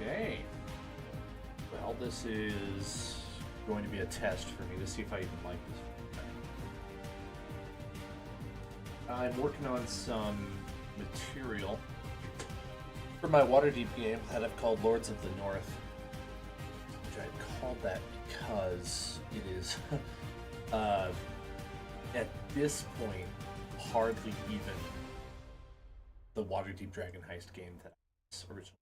Okay. Well, this is going to be a test for me to see if I even like this. I'm working on some material for my Waterdeep game that I've called Lords of the North. Which I called that because it is, at this point, hardly even the Waterdeep Dragon Heist game that I was originally.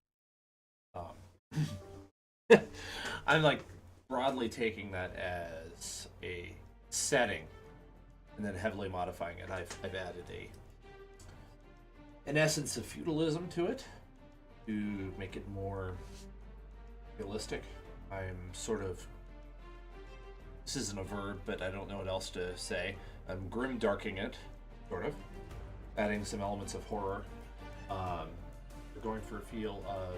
I'm like broadly taking that as a setting and then heavily modifying it. I've added an essence of feudalism to it to make it more realistic. I'm sort of, this isn't a verb, but I don't know what else to say. I'm grim-darking it, sort of, adding some elements of horror. We're going for a feel of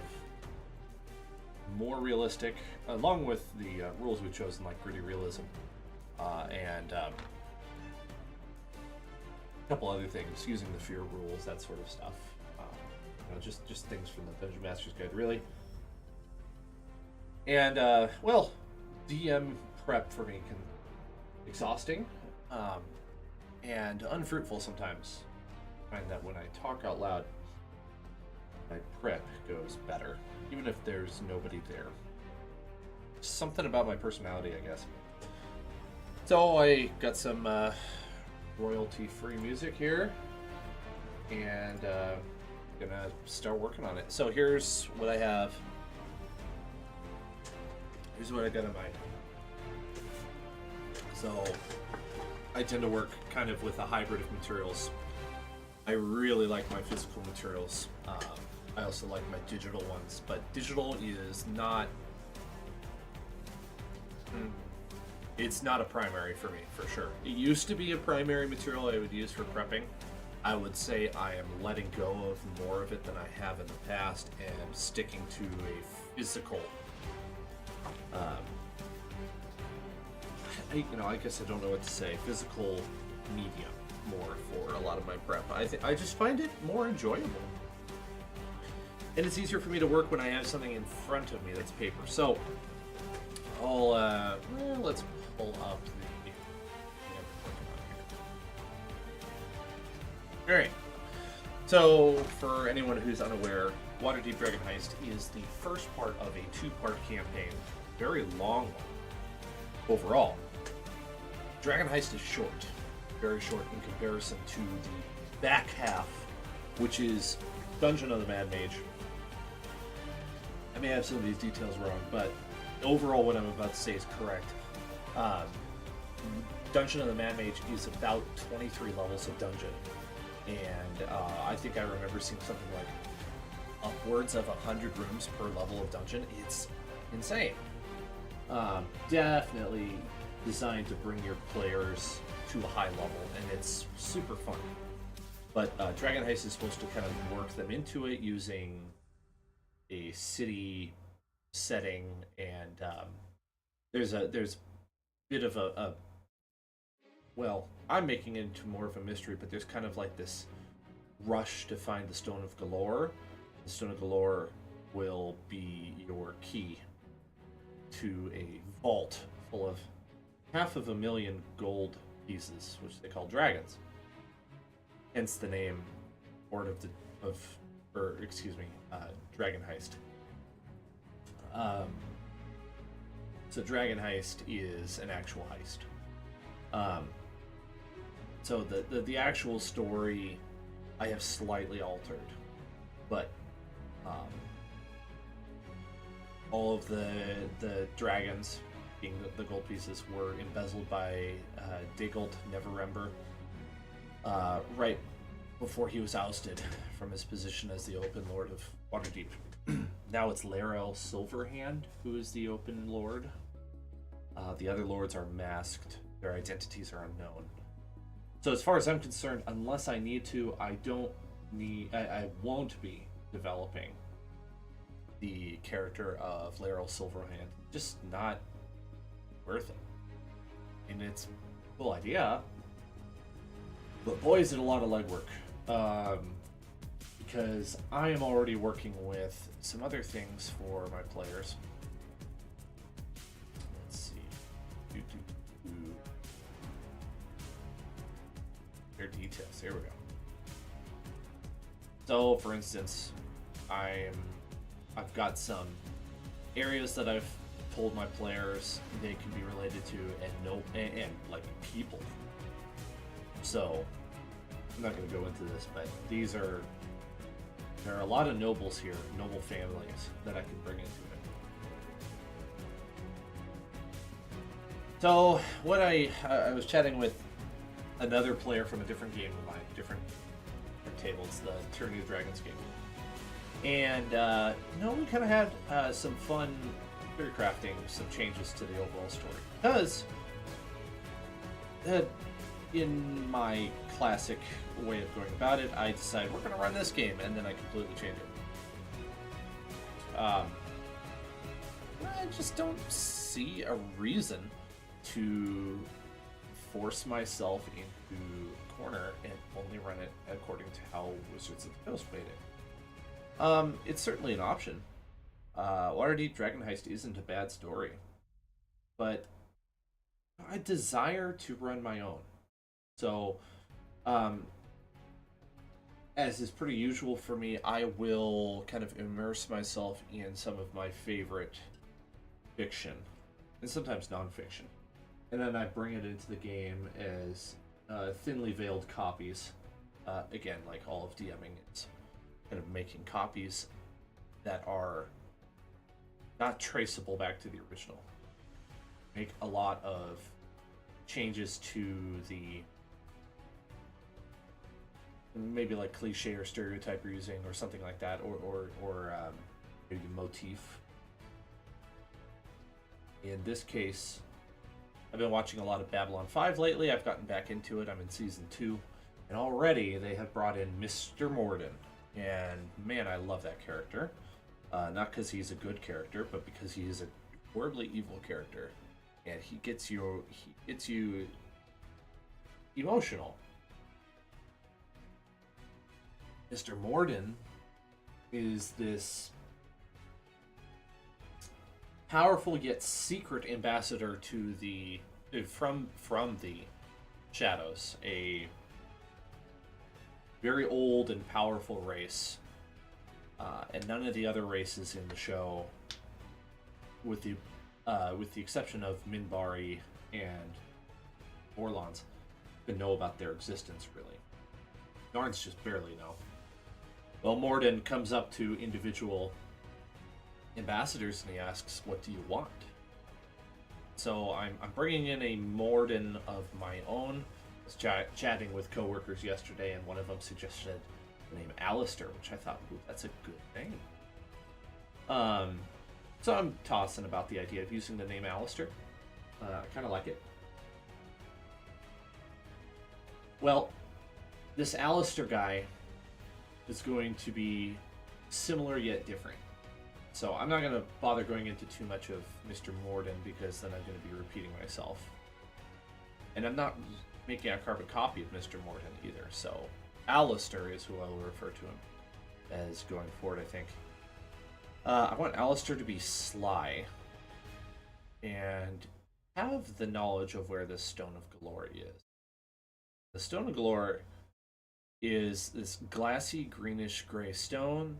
more realistic, along with the rules we've chosen, like gritty realism, and a couple other things, using the fear rules, that sort of stuff. Just things from the Dungeon Master's Guide, really. And well, DM prep for me can be exhausting and unfruitful sometimes. I find that when I talk out loud, my prep goes better, even if there's nobody there. Something about my personality, I guess. So I got some royalty-free music here, and gonna start working on it. So here's what I have. Here's what I got in mind. So I tend to work kind of with a hybrid of materials. I really like my physical materials. I also like my digital ones, but digital is not, it's not a primary for me, for sure. It used to be a primary material I would use for prepping. I would say I am letting go of more of it than I have in the past and sticking to a physical, I guess I don't know what to say, physical medium more for a lot of my prep. I just find it more enjoyable. And it's easier for me to work when I have something in front of me that's paper. So, let's pull up the... Alright. So, for anyone who's unaware, Waterdeep Dragon Heist is the first part of a two-part campaign. Very long one. Overall. Dragon Heist is short. Very short in comparison to the back half, which is Dungeon of the Mad Mage. I may have some of these details wrong, but overall what I'm about to say is correct. Dungeon of the Mad Mage is about 23 levels of dungeon, and I think I remember seeing something like upwards of 100 rooms per level of dungeon. It's insane. Definitely designed to bring your players to a high level, and it's super fun. But Dragon Heist is supposed to kind of work them into it using a city setting, and there's a bit of a well, I'm making it into more of a mystery, but there's kind of like this rush to find the Stone of Galore. The Stone of Galore will be your key to a vault full of 500,000 gold pieces, which they call dragons. Hence the name Dragon Heist. So Dragon Heist is an actual heist. So the actual story I have slightly altered, but all of the dragons, being the gold pieces, were embezzled by Diggold Neverember right before he was ousted from his position as the Open Lord of Waterdeep. Now it's Laeral Silverhand who is the Open Lord. The other lords are masked. Their identities are unknown. So as far as I'm concerned, unless I need to, I won't be developing the character of Laeral Silverhand. Just not worth it. And it's a cool idea, but boy is it a lot of legwork. because I am already working with some other things for my players. Let's see. Their details. Here we go. So, for instance, I've got some areas that I've told my players they can be related to, and like people. So, I'm not going to go into this, but there are a lot of nobles here, noble families that I can bring into it. So, what I was chatting with another player from a different game of mine, different tables, the Tyranny of Dragons game. And, we kind of had some fun theory crafting, some changes to the overall story. Because, in my classic way of going about it, I decided we're going to run this game, and then I completely change it. I just don't see a reason to force myself into a corner and only run it according to how Wizards of the Coast made it. It's certainly an option. Waterdeep Dragon Heist isn't a bad story, but I desire to run my own. So, as is pretty usual for me, I will kind of immerse myself in some of my favorite fiction, and sometimes nonfiction. And then I bring it into the game as thinly veiled copies. Again, like all of DMing is kind of making copies that are not traceable back to the original. Make a lot of changes to the maybe like cliche or stereotype you're using or something like that, or maybe motif. In this case, I've been watching a lot of Babylon 5 lately. I've gotten back into it. I'm in Season 2. And already they have brought in Mr. Morden. And man, I love that character. Not because he's a good character, but because he is a horribly evil character. And he gets you emotional. Mr. Morden is this powerful yet secret ambassador to the from the Shadows, a very old and powerful race, and none of the other races in the show, with the exception of Minbari and Orlons, even know about their existence really. Narns just barely know. Well, Morden comes up to individual ambassadors and he asks, "What do you want?" So I'm bringing in a Morden of my own. I was chatting with coworkers yesterday, and one of them suggested the name Alistair, which I thought, ooh, that's a good name. So I'm tossing about the idea of using the name Alistair. I kind of like it. Well, this Alistair guy is going to be similar yet different. So I'm not going to bother going into too much of Mr. Morden because then I'm going to be repeating myself. And I'm not making a carbon copy of Mr. Morden either. So Alistair is who I will refer to him as going forward, I think. I want Alistair to be sly and have the knowledge of where the Stone of Galore is. The Stone of Galore is this glassy greenish gray stone.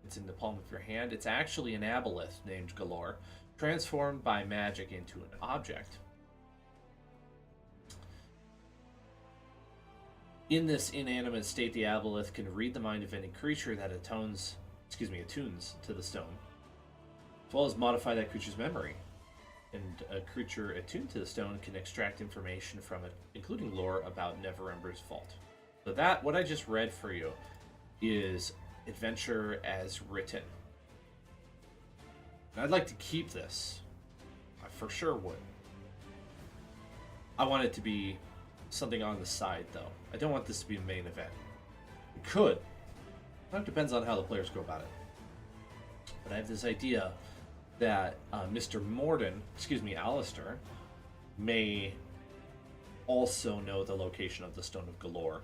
It's in the palm of your hand. It's actually an aboleth named Galore, transformed by magic into an object. In this inanimate state, the aboleth can read the mind of any creature that attunes to the stone, as well as modify that creature's memory. And a creature attuned to the stone can extract information from it, including lore about Neverember's vault. So that, what I just read for you, is adventure as written. And I'd like to keep this. I for sure would. I want it to be something on the side, though. I don't want this to be a main event. It could. It depends on how the players go about it. But I have this idea that Mr. Alistair, may also know the location of the Stone of Galore.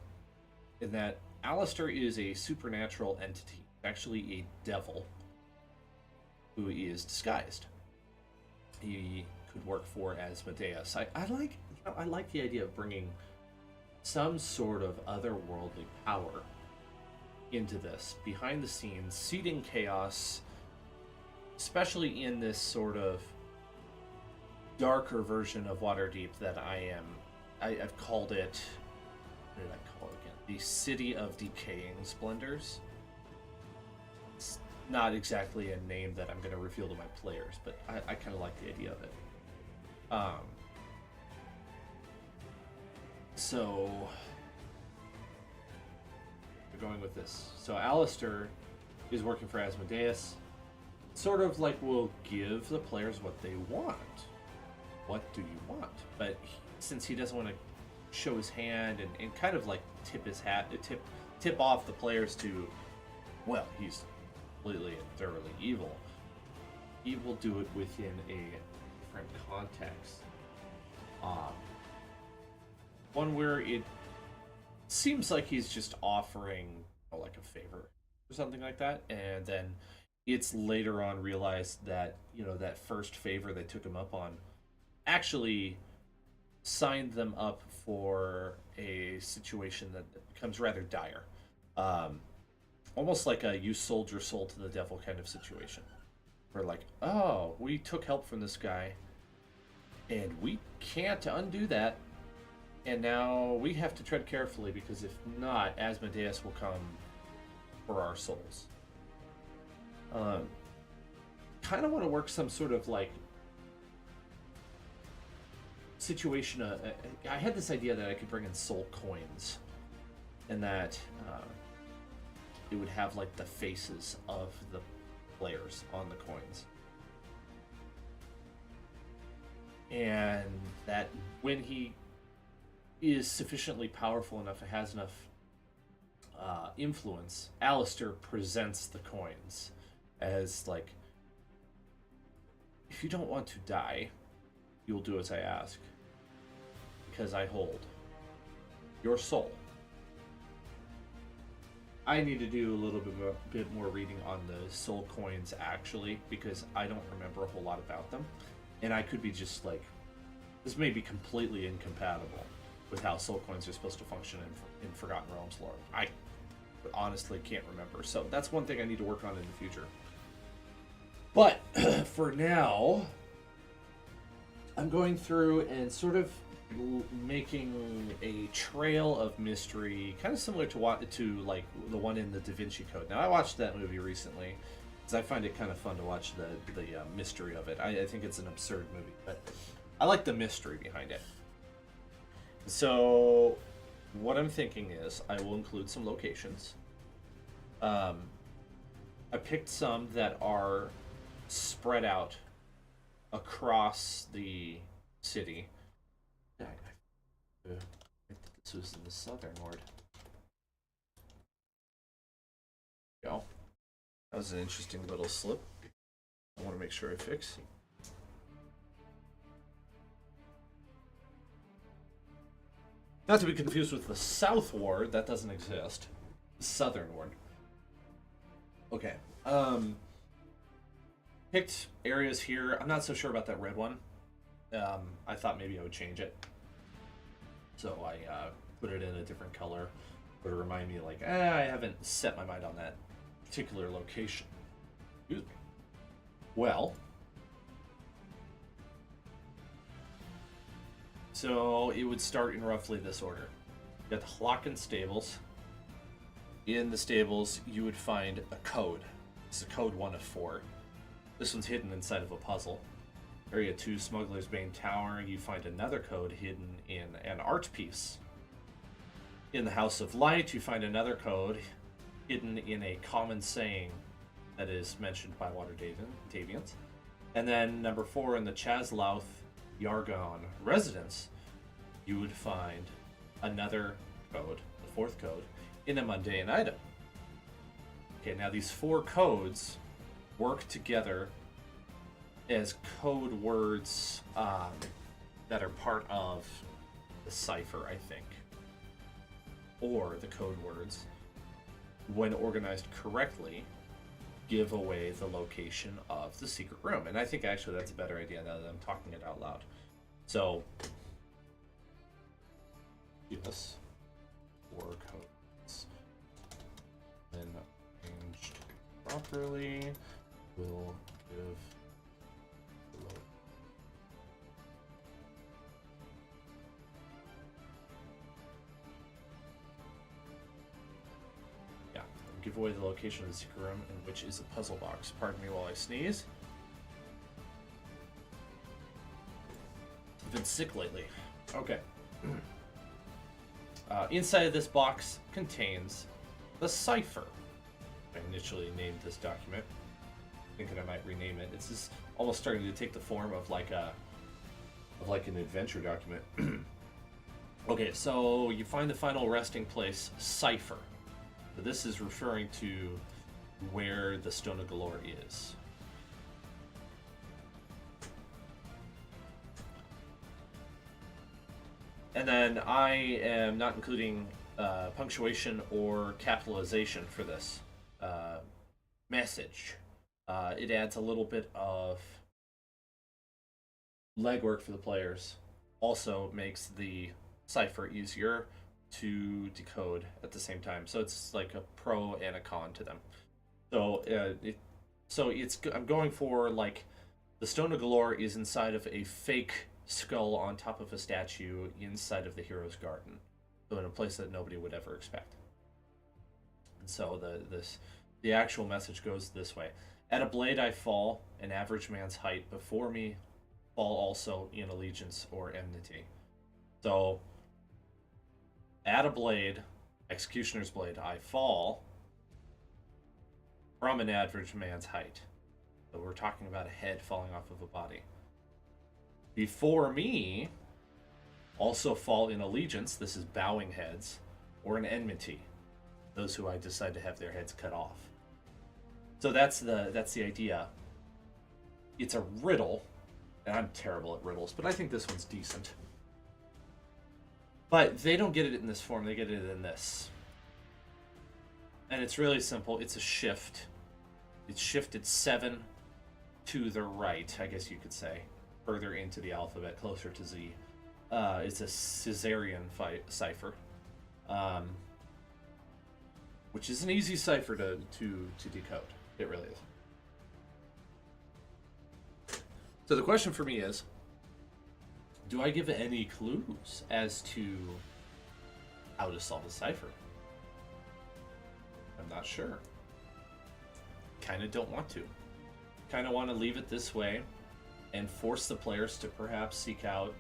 In that Alistair is a supernatural entity, actually a devil, who is disguised. He could work for Asmodeus. I like the idea of bringing some sort of otherworldly power into this, behind the scenes, seeding chaos, especially in this sort of darker version of Waterdeep that I've called it. What did I call it again? The City of Decaying Splendors. It's not exactly a name that I'm going to reveal to my players, but I kind of like the idea of it. So we're going with this. So Alistair is working for Asmodeus. Sort of like will give the players what they want. What do you want? But since he doesn't want to show his hand and kind of like tip his hat, tip off the players to, well, he's completely and thoroughly evil, he will do it within a different context. One where it seems like he's just offering like a favor or something like that, and then it's later on realized that, you know, that first favor they took him up on actually signed them up for a situation that becomes rather dire. Almost like a you sold your soul to the devil kind of situation. Where like, oh, we took help from this guy and we can't undo that. And now we have to tread carefully, because if not, Asmodeus will come for our souls. Kind of want to work some sort of like situation. I had this idea that I could bring in soul coins, and that it would have like the faces of the players on the coins, and that when he is sufficiently powerful enough, and has enough influence, Alistair presents the coins as like, if you don't want to die, you'll do as I ask, because I hold your soul. I need to do a little bit more reading on the soul coins, actually, because I don't remember a whole lot about them, and I could be just like, this may be completely incompatible with how soul coins are supposed to function in Forgotten Realms lore. I honestly can't remember, so that's one thing I need to work on in the future. But for now, I'm going through and sort of making a trail of mystery, kind of similar to like the one in the Da Vinci Code. Now, I watched that movie recently because I find it kind of fun to watch the mystery of it. I think it's an absurd movie, but I like the mystery behind it. So what I'm thinking is I will include some locations. I picked some that are spread out across the city. This was in the southern ward. Go. That was an interesting little slip. I want to make sure I fix. Not to be confused with the South Ward, that doesn't exist. Southern Ward. Okay. Picked areas here. I'm not so sure about that red one. I thought maybe I would change it. So I put it in a different color. Would remind me like, I haven't set my mind on that particular location. Excuse me. Well, so it would start in roughly this order. You got the Hlaakan stables. In the stables, you would find a code. It's a code 1 of 4. This one's hidden inside of a puzzle. Area 2, Smuggler's Bane Tower, you find another code hidden in an art piece. In the House of Light, you find another code hidden in a common saying that is mentioned by Waterdevians. And then number 4, in the Chazlouth Yargon residence, you would find another code, the 4th code, in a mundane item. Okay, now these 4 codes work together as code words that are part of the cipher, I think. Or the code words when organized correctly, give away the location of the secret room. And I think actually that's a better idea now that I'm talking it out loud. So, yes, 4 codes. Then arranged properly will give the location. Give away the location of the secret room, in which is a puzzle box. Pardon me while I sneeze. I've been sick lately. Okay. Inside of this box contains the cipher. I initially named this document, thinking I might rename it. It's just almost starting to take the form of like an adventure document. Okay, so you find the final resting place cipher. So this is referring to where the Stone of Galore is. And then I am not including punctuation or capitalization for this message. It adds a little bit of legwork for the players. Also makes the cipher easier to decode at the same time, so it's like a pro and a con to them. So I'm going for like the Stone of Galore is inside of a fake skull on top of a statue inside of the hero's garden, so in a place that nobody would ever expect. And so the actual message goes this way: at a blade I fall, an average man's height. Before me fall also in allegiance or enmity. So at a blade, executioner's blade, I fall from an average man's height. So we're talking about a head falling off of a body. Before me also fall in allegiance, this is bowing heads, or an enmity, those who I decide to have their heads cut off. So that's the idea. It's a riddle, and I'm terrible at riddles, but I think this one's decent. But they don't get it in this form, they get it in this. And it's really simple. It's a shift. It's shifted 7 to the right, I guess you could say. Further into the alphabet, closer to Z. It's a Caesarean cipher. Which is an easy cipher to decode. It really is. So the question for me is, do I give any clues as to how to solve a cipher? I'm not sure. Kind of don't want to. Kind of want to leave it this way and force the players to perhaps seek out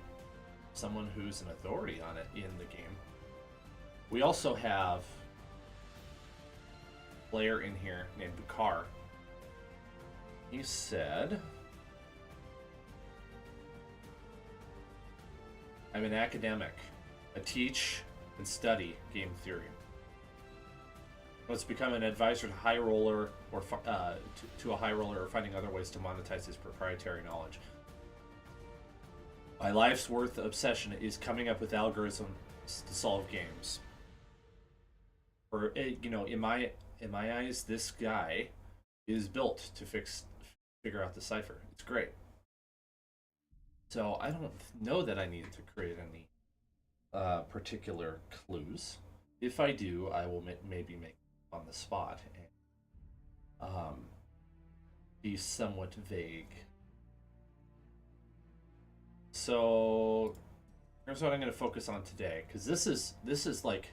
someone who's an authority on it in the game. We also have a player in here named Bukar. He said, I'm an academic. I teach and study game theory. Let's become an advisor to high roller or to a high roller, or finding other ways to monetize his proprietary knowledge. My life's worth obsession is coming up with algorithms to solve games. Or in my eyes, this guy is built to figure out the cipher. It's great. So I don't know that I need to create any particular clues. If I do, I will maybe make on the spot and be somewhat vague. So here's what I'm going to focus on today, because this is like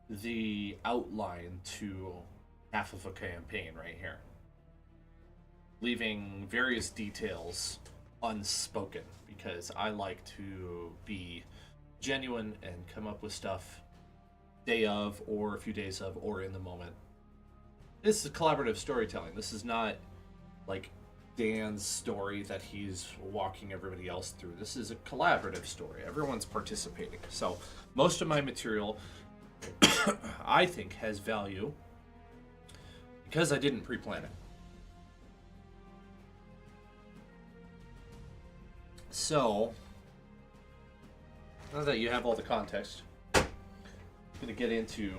the outline to half of a campaign right here, leaving various details unspoken, because I like to be genuine and come up with stuff day of, or a few days of, or in the moment. This is collaborative storytelling. This is not like Dan's story that he's walking everybody else through. This is a collaborative story. Everyone's participating. So most of my material I think has value because I didn't pre-plan it. So now that you have all the context, I'm going to get into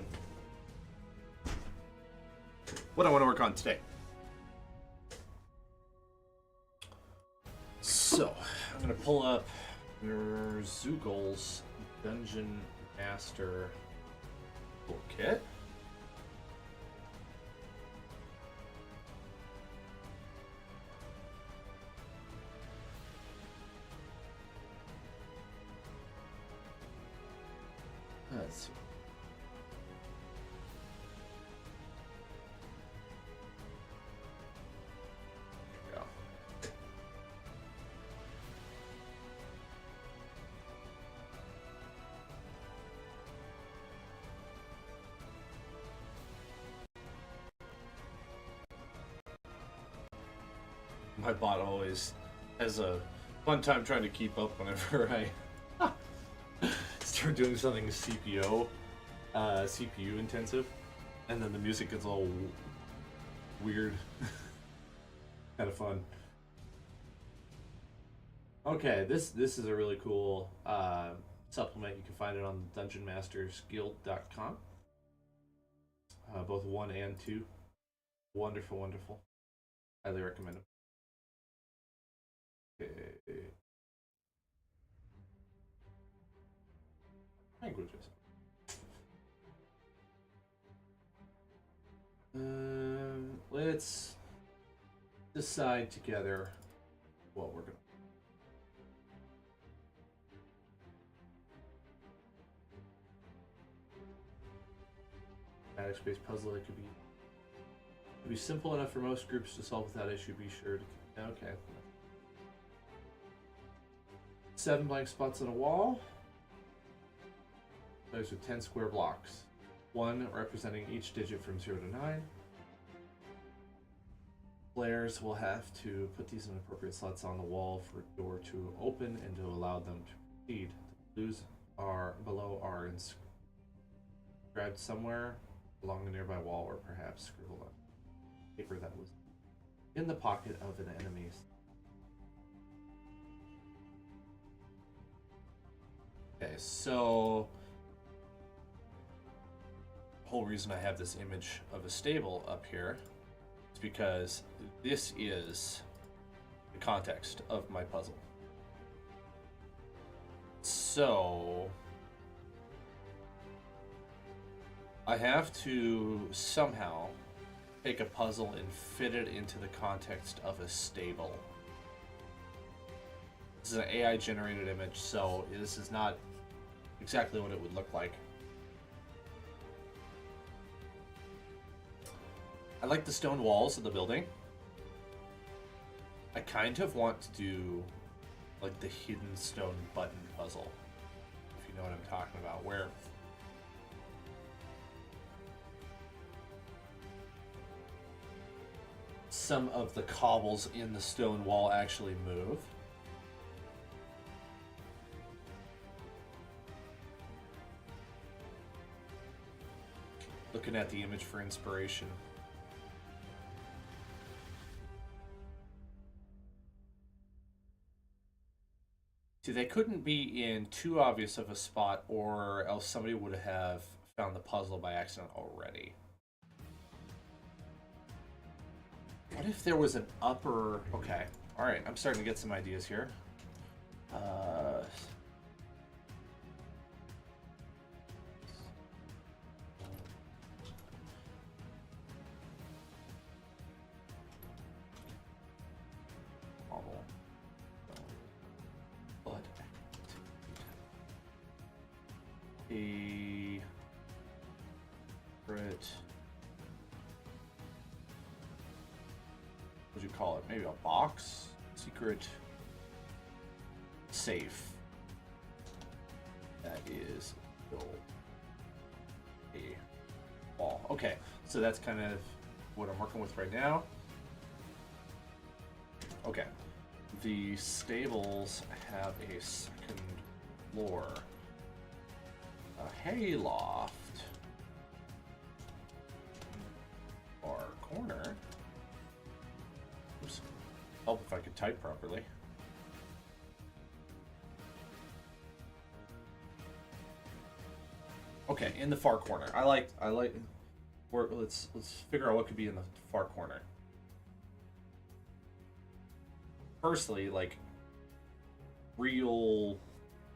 what I want to work on today. So, I'm going to pull up Zoogel's Dungeon Master Toolkit. Let's see. There we go. My bot always has a fun time trying to keep up whenever I start doing something CPU intensive, and then the music gets all weird. Kind of fun. Okay, this is a really cool supplement. You can find it on dungeonmastersguild.com. Both 1 and 2. Wonderful, wonderful. Highly recommend them. Okay. Languages. Let's decide together what we're gonna. Magic-based puzzle that could be simple enough for most groups to solve without issue. Be sure to. Okay. 7 blank spots on a wall. Those are 10 square blocks. 1 representing each digit from 0 to 9. Players will have to put these in appropriate slots on the wall for a door to open and to allow them to proceed. The clues are below are inscribed somewhere along a nearby wall, or perhaps scribbled on paper that was in the pocket of an enemy's. Okay, so the whole reason I have this image of a stable up here is because this is the context of my puzzle. So I have to somehow take a puzzle and fit it into the context of a stable. This is an AI generated image, so this is not exactly what it would look like. I like the stone walls of the building. I kind of want to do like the hidden stone button puzzle, if you know what I'm talking about, where some of the cobbles in the stone wall actually move. Looking at the image for inspiration. See, they couldn't be in too obvious of a spot, or else somebody would have found the puzzle by accident already. What if there was an upper... Okay, alright, I'm starting to get some ideas here. What'd you call it? Maybe a box? Secret safe. That is a wall. Okay, so that's kind of what I'm working with right now. Okay, the stables have a second floor. A hayloft. Far corner. Oops. Help if I could type properly. Okay, in the far corner. I like or let's figure out what could be in the far corner. Firstly, like real,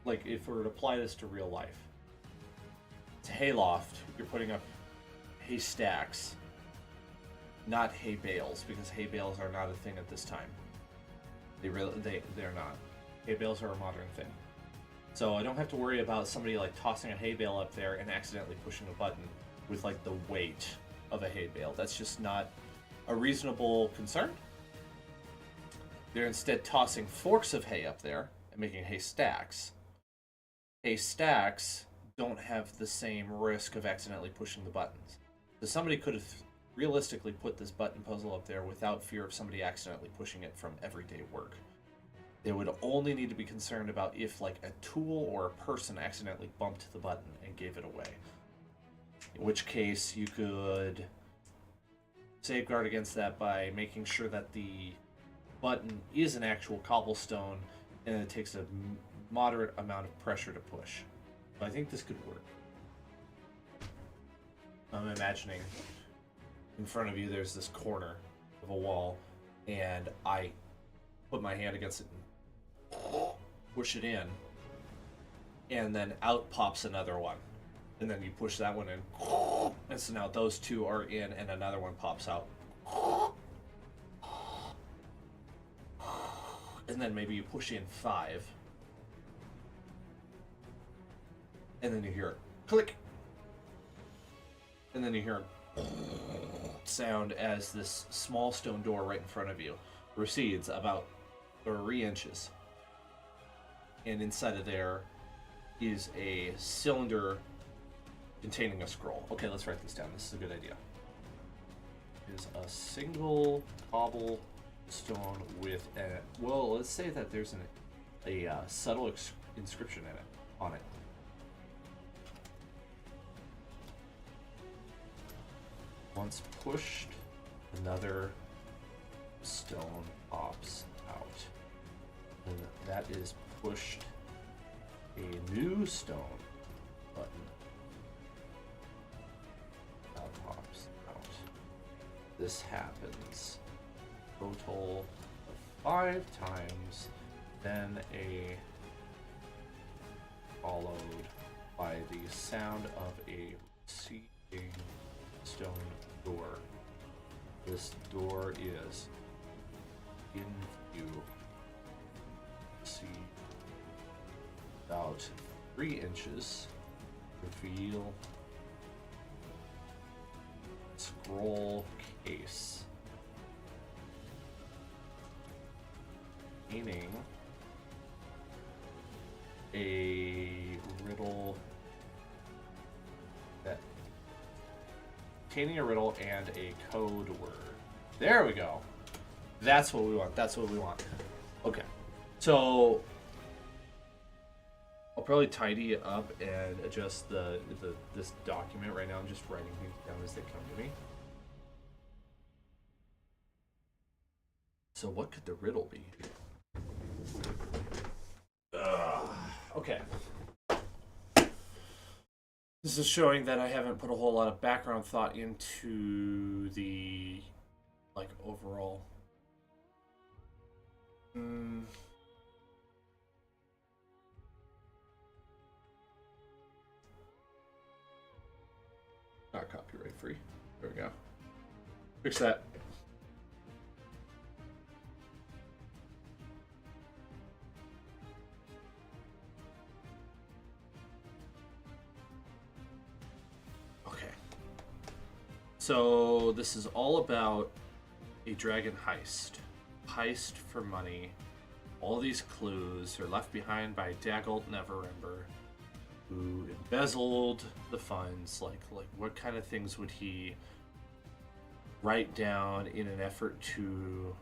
like if we were to apply this to real life, it's a hayloft. You're putting up hay stacks, not hay bales, because hay bales are not a thing at this time. They're not. Hay bales are a modern thing. So I don't have to worry about somebody like tossing a hay bale up there and accidentally pushing a button with like the weight of a hay bale. That's just not a reasonable concern. They're instead tossing forks of hay up there and making hay stacks. Hay stacks don't have the same risk of accidentally pushing the buttons. So somebody could have realistically put this button puzzle up there without fear of somebody accidentally pushing it from everyday work. They would only need to be concerned about if like a tool or a person accidentally bumped the button and gave it away. In which case you could safeguard against that by making sure that the button is an actual cobblestone and it takes a moderate amount of pressure to push. But I think this could work. I'm imagining in front of you there's this corner of a wall and I put my hand against it and push it in, and then out pops another one, and then you push that one in, and so now those two are in and another one pops out, and then maybe you push in 5, and then you hear a click, and then you hear a sound as this small stone door right in front of you recedes about 3 inches. And inside of there is a cylinder containing a scroll. Okay, let's write this down. This is a good idea. It is a single cobblestone with a... Well, let's say that there's a subtle inscription in it, on it. Once pushed, another stone pops out. And that is pushed a new stone button. That pops out. This happens total of 5 times, then followed by the sound of a receding stone door. This door is in view. See about 3 inches. Reveal scroll case. Meaning a riddle that containing a riddle and a code word. There we go. That's what we want. That's what we want. Okay. So I'll probably tidy it up and adjust this document. Right now I'm just writing things down as they come to me. So what could the riddle be? Okay. This is showing that I haven't put a whole lot of background thought into the like overall. Not copyright free. There we go. Fix that. Okay. So this is all about a dragon heist. Heist for money. All these clues are left behind by Dagult Neverember, who embezzled the funds. Like what kind of things would he write down in an effort to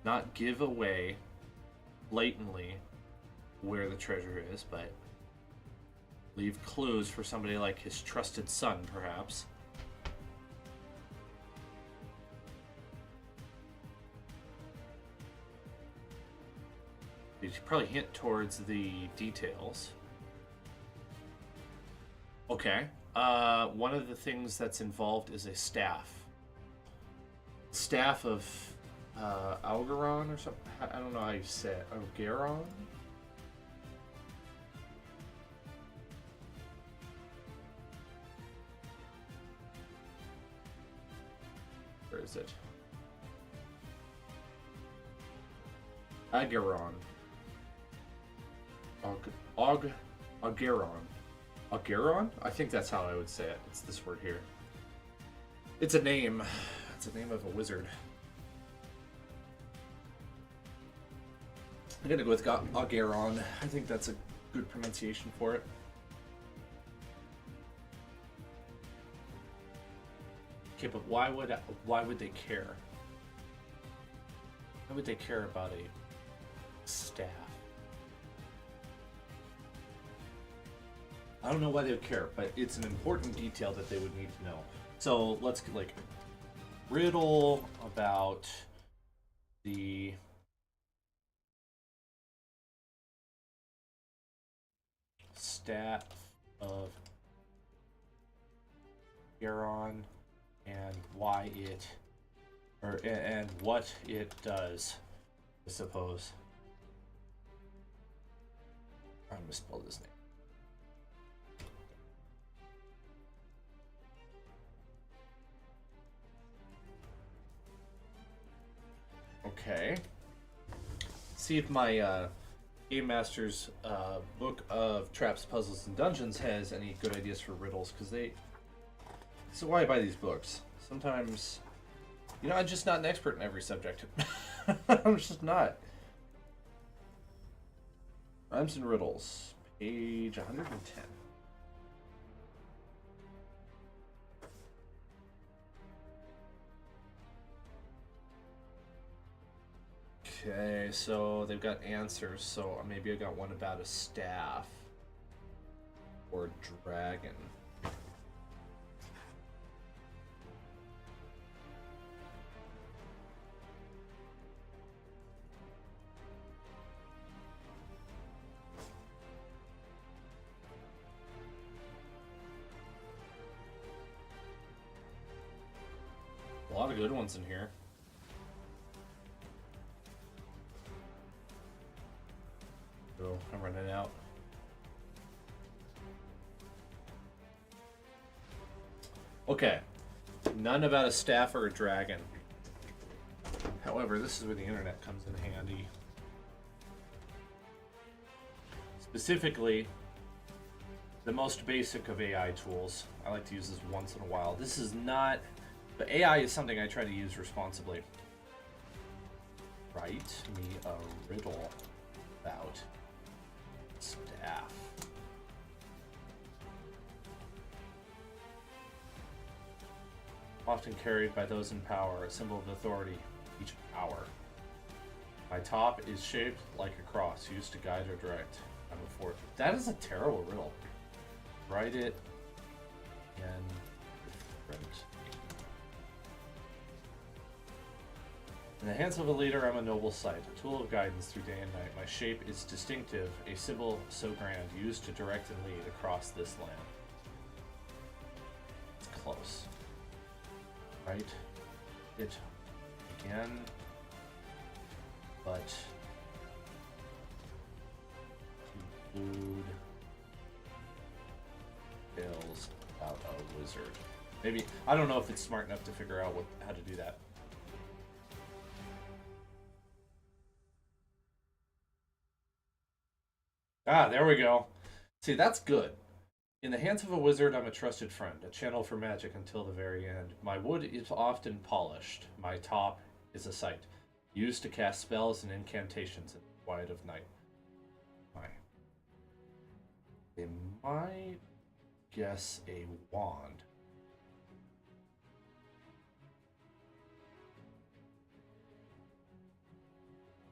not give away blatantly where the treasure is, but leave clues for somebody like his trusted son, perhaps. You should probably hint towards the details. Okay, One of the things that's involved is a staff. Staff of Algaron or something. I don't know how you say it. Algaron? Where is it? Agaron. Agaron. Agaron? I think that's how I would say it. It's this word here. It's a name. It's a name of a wizard. I'm gonna go with Agaron. I think that's a good pronunciation for it. Okay, but why would they care? Why would they care about a staff? I don't know why they would care, but it's an important detail that they would need to know. So let's like riddle about the staff of Garon and why it, and what it does, I suppose. I'm gonna spell this name. Okay. See if my Game Master's book of traps, puzzles, and dungeons has any good ideas for riddles, because this is why I buy these books. Sometimes, you know, I'm just not an expert in every subject. I'm just not. Rhymes and riddles, page 110. Okay, so they've got answers, so maybe I got one about a staff or dragon. A lot of good ones in here. Oh, I'm running out. Okay. None about a staff or a dragon. However, this is where the internet comes in handy. Specifically, the most basic of AI tools. I like to use this once in a while. This is not... But AI is something I try to use responsibly. Write me a riddle about staff. Often carried by those in power, a symbol of authority, each power. My top is shaped like a cross, used to guide or direct. I'm a fort. That is a terrible riddle. Write it and different. In the hands of a leader, I'm a noble sight, a tool of guidance through day and night. My shape is distinctive, a symbol so grand, used to direct and lead across this land. It's close. Right? It again, but include tales about a wizard. Maybe, I don't know if it's smart enough to figure out how to do that. Ah, there we go. See, that's good. In the hands of a wizard, I'm a trusted friend, a channel for magic until the very end. My wood is often polished. My top is a sight, used to cast spells and incantations in the quiet of night. They might guess a wand.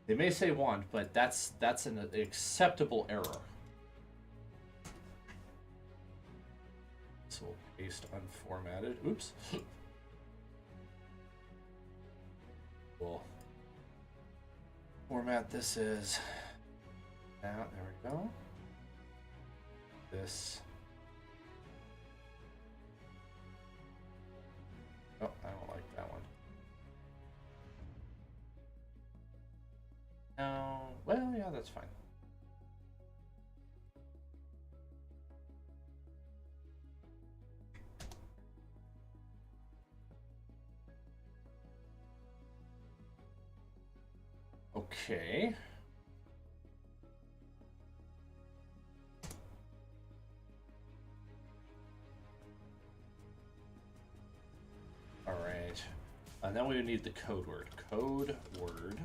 They may say wand, but that's an acceptable error. So paste unformatted. Oops. We'll format this as that. There we go. This that's fine. Okay. All right. And then we would need the code word. Code word.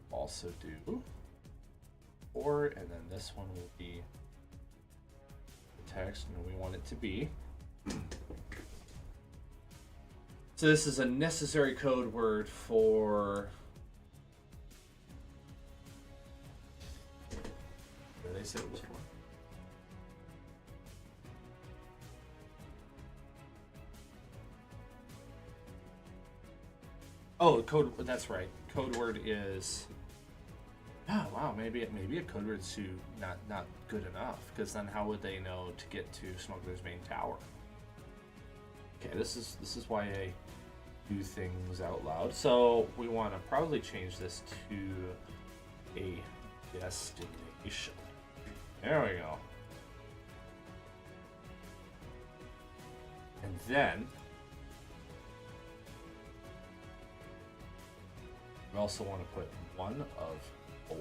Also do 4, and then this one will be the text, and we want it to be. So this is a necessary code word for. What did they say it was for? Oh, code. That's right. Code word is. Oh wow, maybe a code word's too not good enough, because then how would they know to get to Smuggler's Main Tower? Okay, this is why I do things out loud. So we want to probably change this to a destination. There we go. And then we also want to put 1 of 4.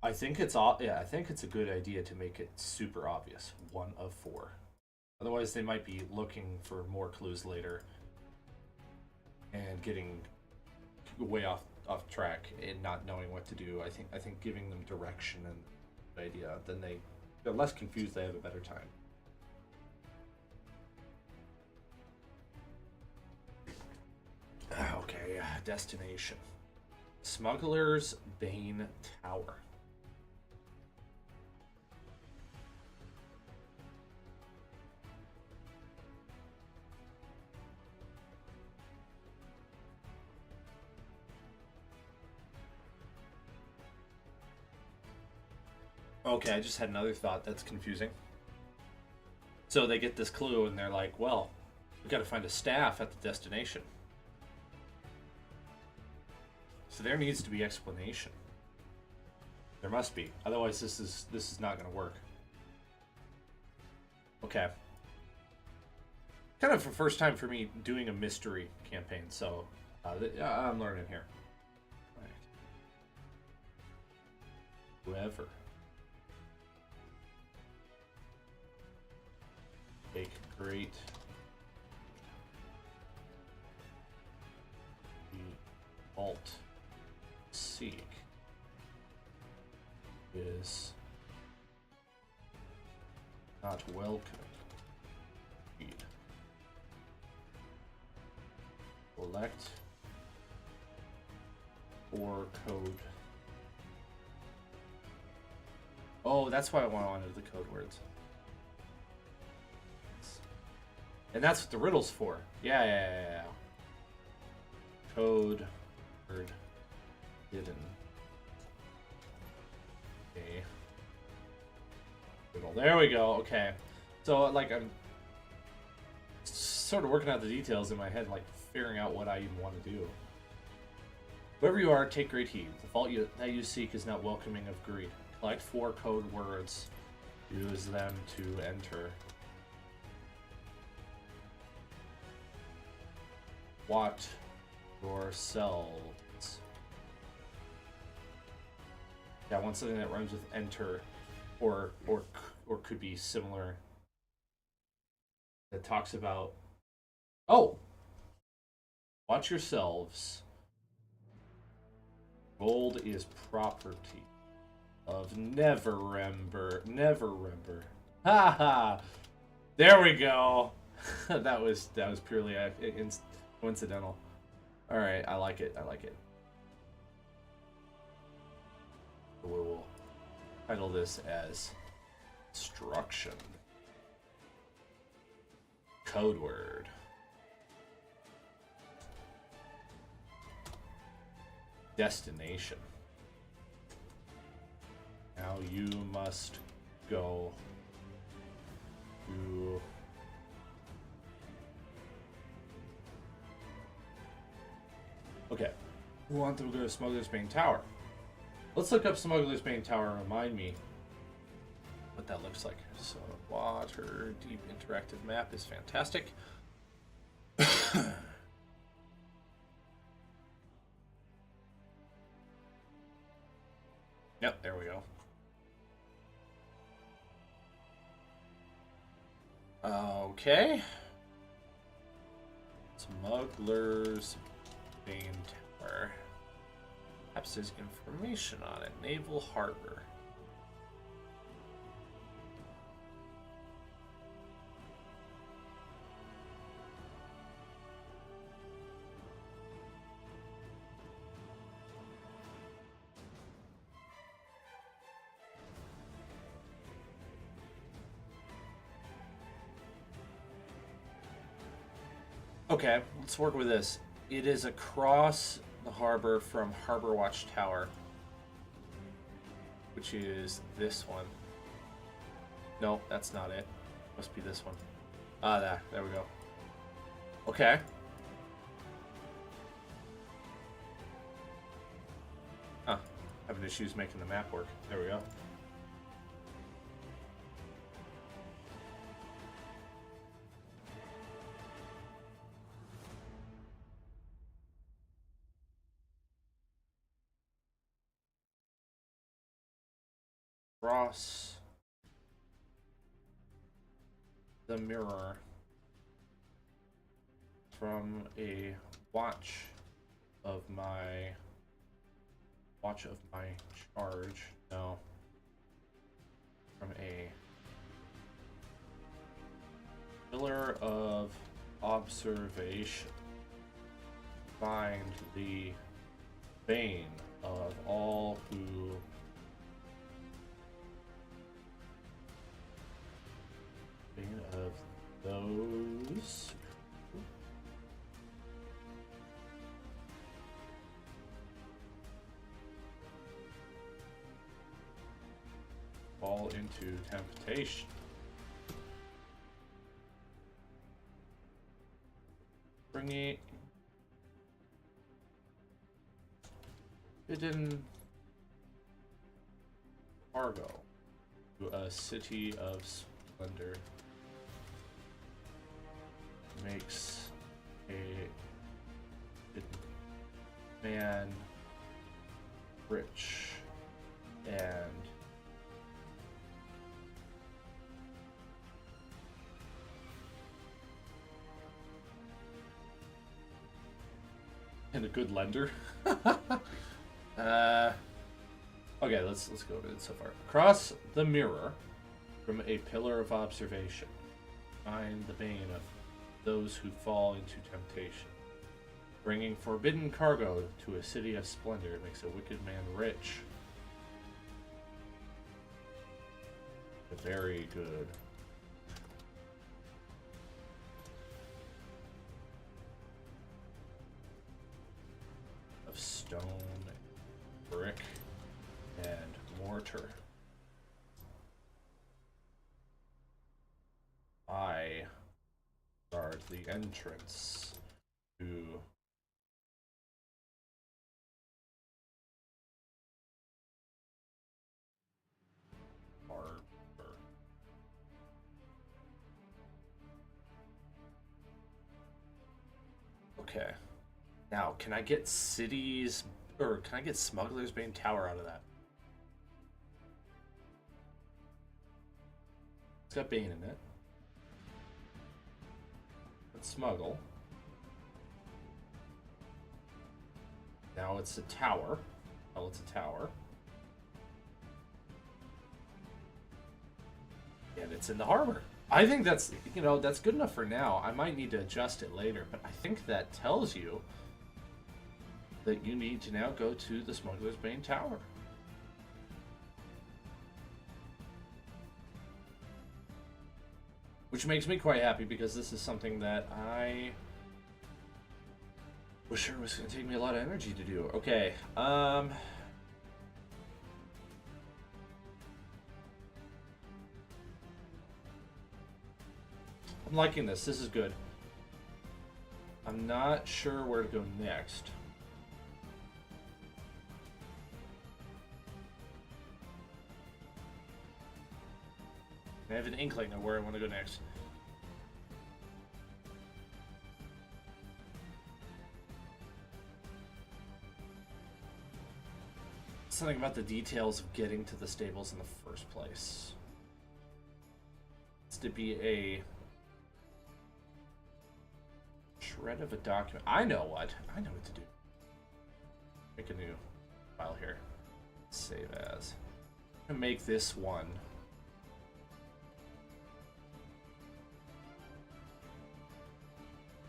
I think it's I think it's a good idea to make it super obvious. 1 of 4. Otherwise, they might be looking for more clues later and getting way off track and not knowing what to do. I think giving them direction and the idea, then they're less confused. They have a better time. Okay, destination. Smuggler's Bane Tower. Okay, I just had another thought that's confusing. So they get this clue and they're like, well, we got to find a staff at the destination. So there needs to be explanation. There must be. Otherwise this is not going to work. Okay. Kind of the first time for me doing a mystery campaign, so I'm learning here. All right. Whoever. Take great alt seek is not welcome. Read. Select or code. Oh, that's why I wanted the code words. And that's what the riddle's for. Yeah. Code word hidden. Okay. Riddle. There we go. Okay. So like I'm sort of working out the details in my head, like figuring out what I even want to do. Whoever you are, take great heed. The vault that you seek is not welcoming of greed. Collect 4 code words. Use them to enter. Watch yourselves. Yeah, I want something that rhymes with enter, or could be similar. That talks about. Oh, watch yourselves. Gold is property of Neverember. Ha ha! There we go. that was purely coincidental. All right, I like it. We'll title this as instruction. Code word. Destination. Now you must go to... Okay. We want to go to Smuggler's Bane Tower. Let's look up Smuggler's Bane Tower and remind me what that looks like. So, Waterdeep interactive map is fantastic. Yep, there we go. Okay. Smuggler's Bane Tower. Perhaps there's information on it. Naval Harbor. Okay, let's work with this. It is across the harbor from Harbor Watch Tower, which is this one. No, that's not it. Must be this one. Ah, there we go. Okay. Huh. Having issues making the map work. There we go. Cross the mirror from a watch of my charge. No. From a pillar of observation. Find the bane of all who of those fall into temptation. Bringing hidden cargo to a city of splendor. Makes a man rich and a good lender. Okay, let's go over it so far. Across the mirror from a pillar of observation, find the bane of those who fall into temptation. Bringing forbidden cargo to a city of splendor makes a wicked man rich. Very good. Of stone, brick, and mortar. I guard the entrance to harbor. Okay. Now, can I get cities, or can I get Smuggler's Bane Tower out of that? It's got Bane in it. Let's smuggle. Now it's a tower. Oh, it's a tower. And it's in the harbor. I think that's, that's good enough for now. I might need to adjust it later, but I think that tells you that you need to now go to the Smuggler's Bane Tower. Which makes me quite happy because this is something that I was sure was going to take me a lot of energy to do. Okay, I'm liking this. This is good. I'm not sure where to go next. I have an inkling of where I want to go next. Something about the details of getting to the stables in the first place. It's to be a shred of a document. I know what to do. Make a new file here. Save as. I'm gonna make this one.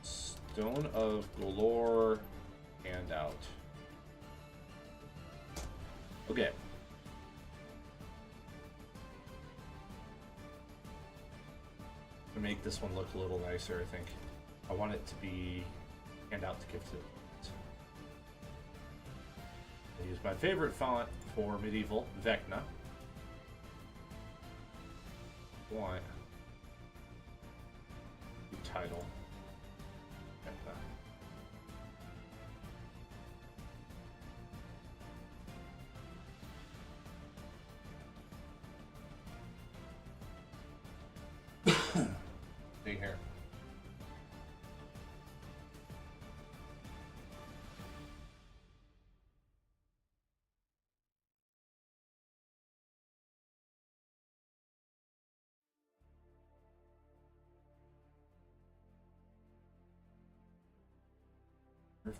Stone of Galore handout. Okay. To make this one look a little nicer, I think. I want it to be handout to give to. I use my favorite font for medieval, Vecna. One. Title. Vecna. See here.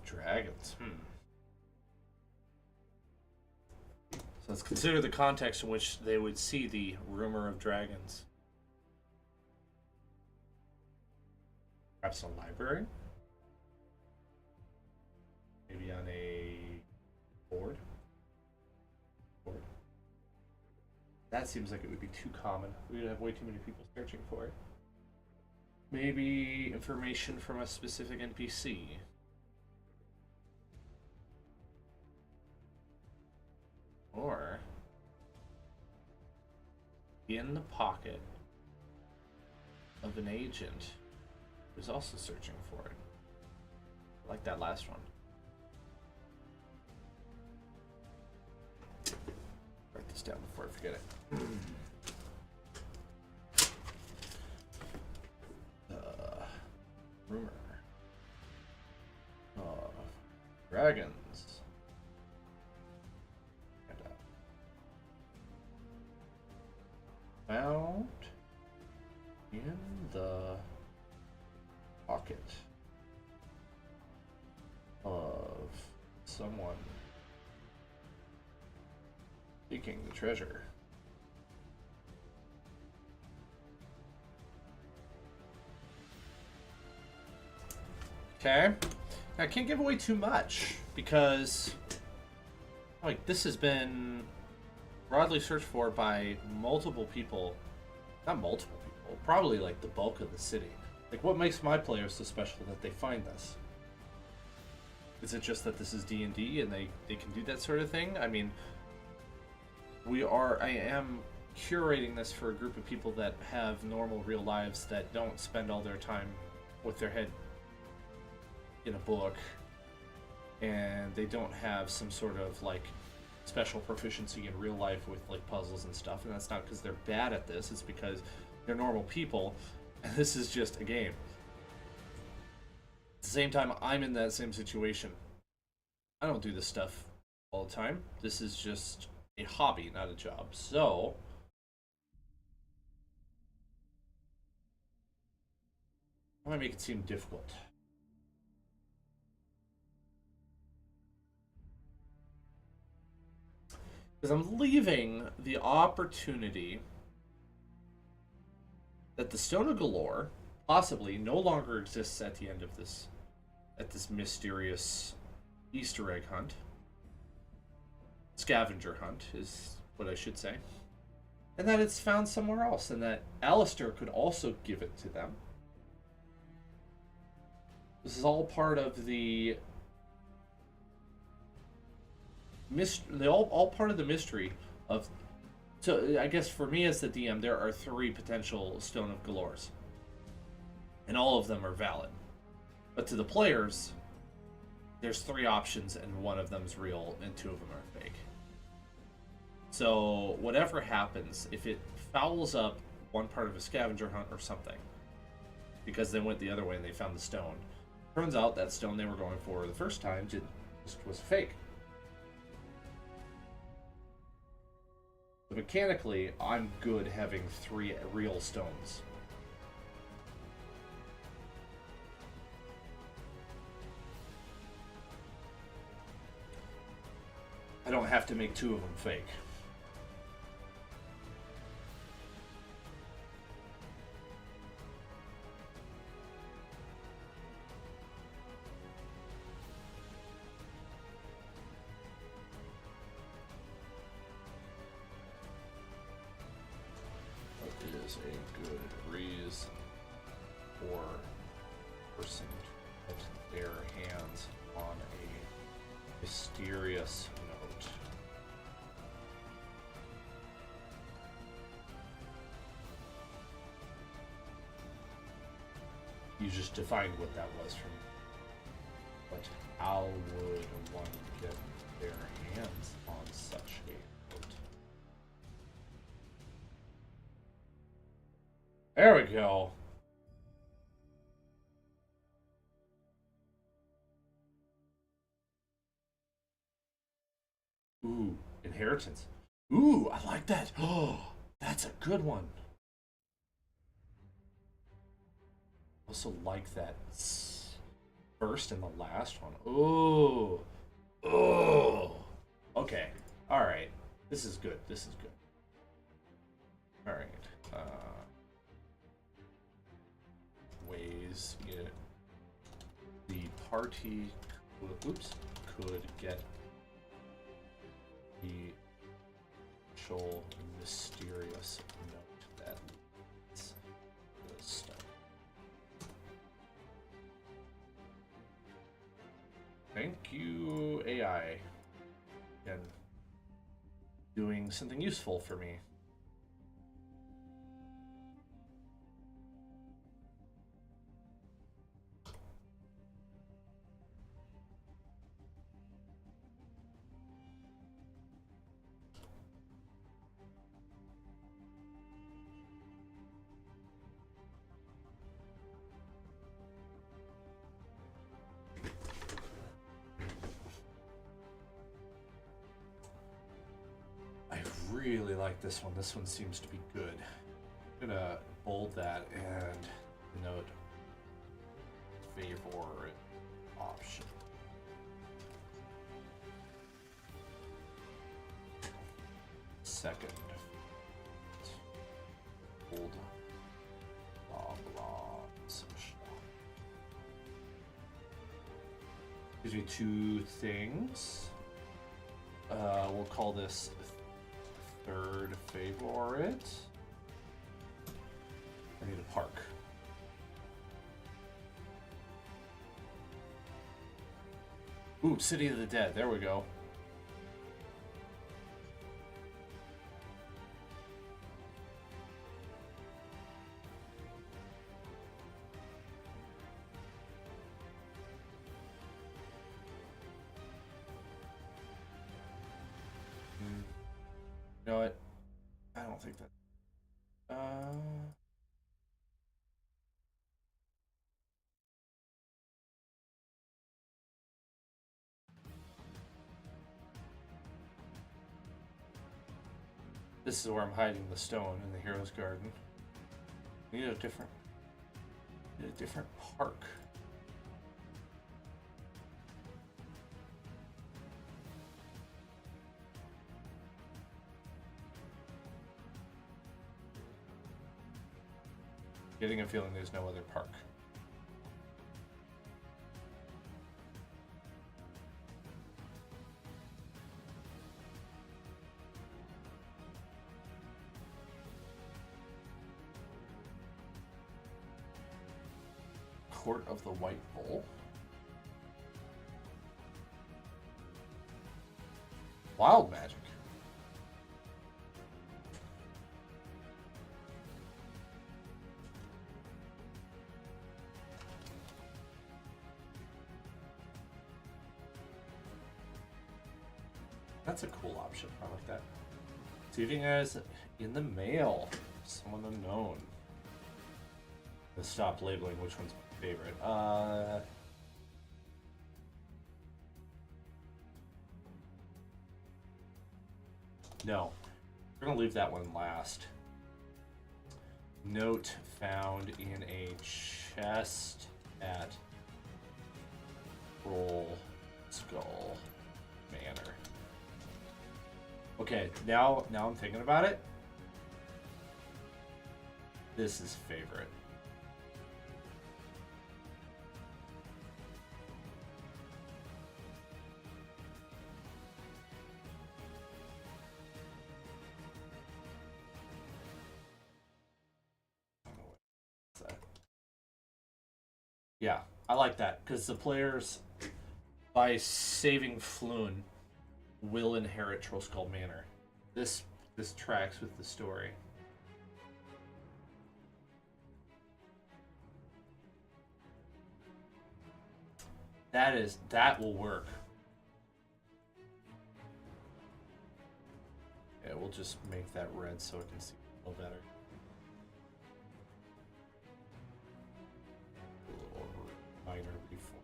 Dragons. So let's consider the context in which they would see the rumor of dragons. Perhaps a library? Maybe on a board? That seems like it would be too common. We would have way too many people searching for it. Maybe information from a specific NPC. Or in the pocket of an agent who's also searching for it. I like that last one. Write this down before I forget it. Rumor of dragons. Found in the pocket of someone seeking the treasure. Okay. Now, I can't give away too much because, like, this has been broadly searched for by multiple people. Not multiple people, probably like the bulk of the city. Like, what makes my players so special that they find this? Is it just that this is D&D and they can do that sort of thing? I mean, I am curating this for a group of people that have normal real lives that don't spend all their time with their head in a book, and they don't have some sort of like special proficiency in real life with like puzzles and stuff. And that's not because they're bad at this, it's because they're normal people and this is just a game. At the same time, I'm in that same situation. I don't do this stuff all the time. This is just a hobby, not a job. So I might make it seem difficult. Because I'm leaving the opportunity that the Stone of Galore possibly no longer exists at the end of this, at this mysterious Easter egg hunt. Scavenger hunt is what I should say. And that it's found somewhere else, and that Alistair could also give it to them. This is all part of the all part of the mystery of. So I guess for me as the DM, there are 3 potential Stone of Galores. and all of them are valid. But to the players, there's 3 options, and one of them's real, and 2 of them are fake. So whatever happens, if it fouls up one part of a scavenger hunt or something, because they went the other way and they found the stone, turns out that stone they were going for the first time just was fake. So mechanically, I'm good having 3 real stones. I don't have to make 2 of them fake. What is a good reason for a person to put their hands on a mysterious note? You just defined what that was for me. But how would one get their hands on such a note? There we go. Ooh, inheritance. Ooh, I like that. Oh, that's a good one. Also like that first and the last one. Ooh. Oh. Okay. All right. This is good. This is good. All right. Ways it the party could get the actual mysterious note that leads the stone. Thank you, AI. Again, doing something useful for me. Really like this one. This one seems to be good. I'm gonna bold that and note favorite option. Second. Bold. Blah blah. Some stuff. Gives me 2 things. We'll call this third favorite. I need a park. Ooh, City of the Dead. There we go. You know what? I don't think that. This is where I'm hiding the stone in the hero's garden. We need a different park. Getting a feeling there's no other park. Court of the White Bull. Wild magic. That's a cool option. I like that. Receiving as in the mail. Someone unknown. Let's stop labeling which one's my favorite. No. We're gonna leave that one last. Note found in a chest at Roll Skull Manor. Okay, now I'm thinking about it. This is favorite. Yeah, I like that because the players, by saving Floon, will inherit Trollskull Manor. This tracks with the story. That will work. Yeah, we'll just make that red so it can see a little better. A little minor before.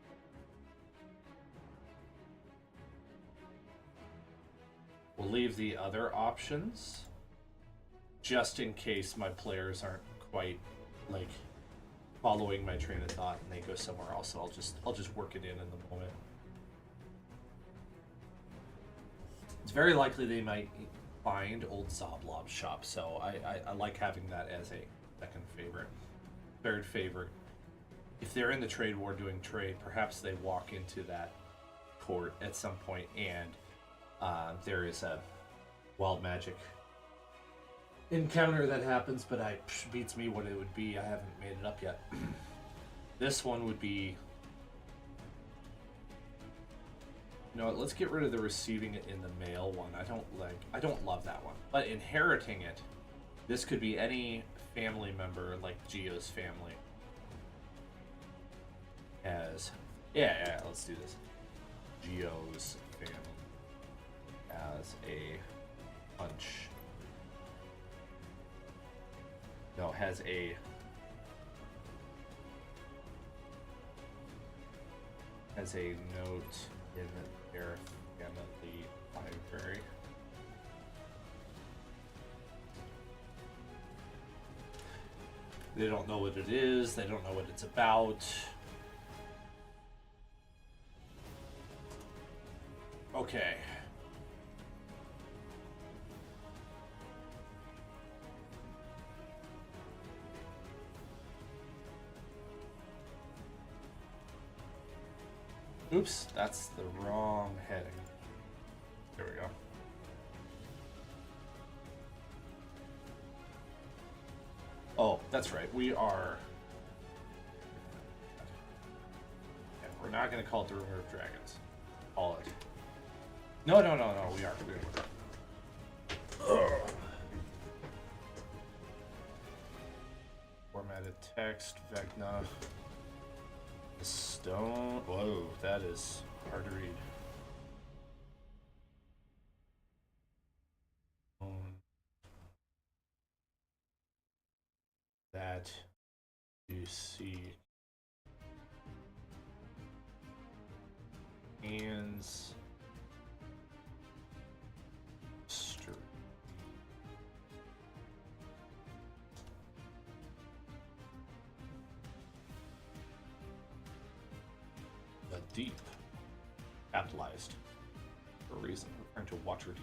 We'll leave the other options just in case my players aren't quite like following my train of thought and they go somewhere else. So I'll just work it in the moment. It's very likely they might find Old Zoblob's shop, so I like having that as a second favorite. Third favorite, if they're in the trade war doing trade, perhaps they walk into that port at some point and there is a wild magic encounter that happens, but beats me what it would be. I haven't made it up yet. This one would be... You know what, let's get rid of the receiving it in the mail one. I don't love that one. But inheriting it, this could be any family member, like Geo's family. Yeah, let's do this. Geo's family as a punch. No, has a note in their family library. They don't know what it is, they don't know what it's about. Okay. Oops, that's the wrong heading. There we go. Oh, that's right. We are... Yeah, we're not going to call it the Rumor of Dragons. Call it... No, we are. Formatted text, Vecna. The stone. Whoa, that is hard to read. That you see. Hands. Deep. Capitalized. For a reason. Referring to Waterdeep.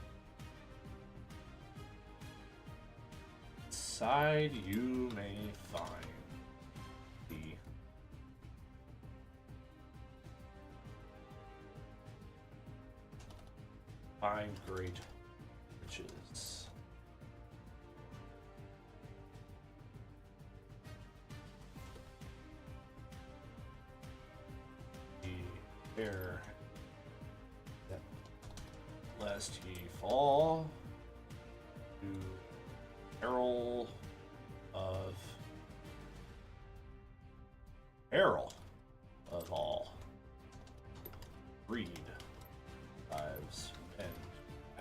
Inside you may find the find great riches. Air that lest ye fall to peril of all greed, lives, and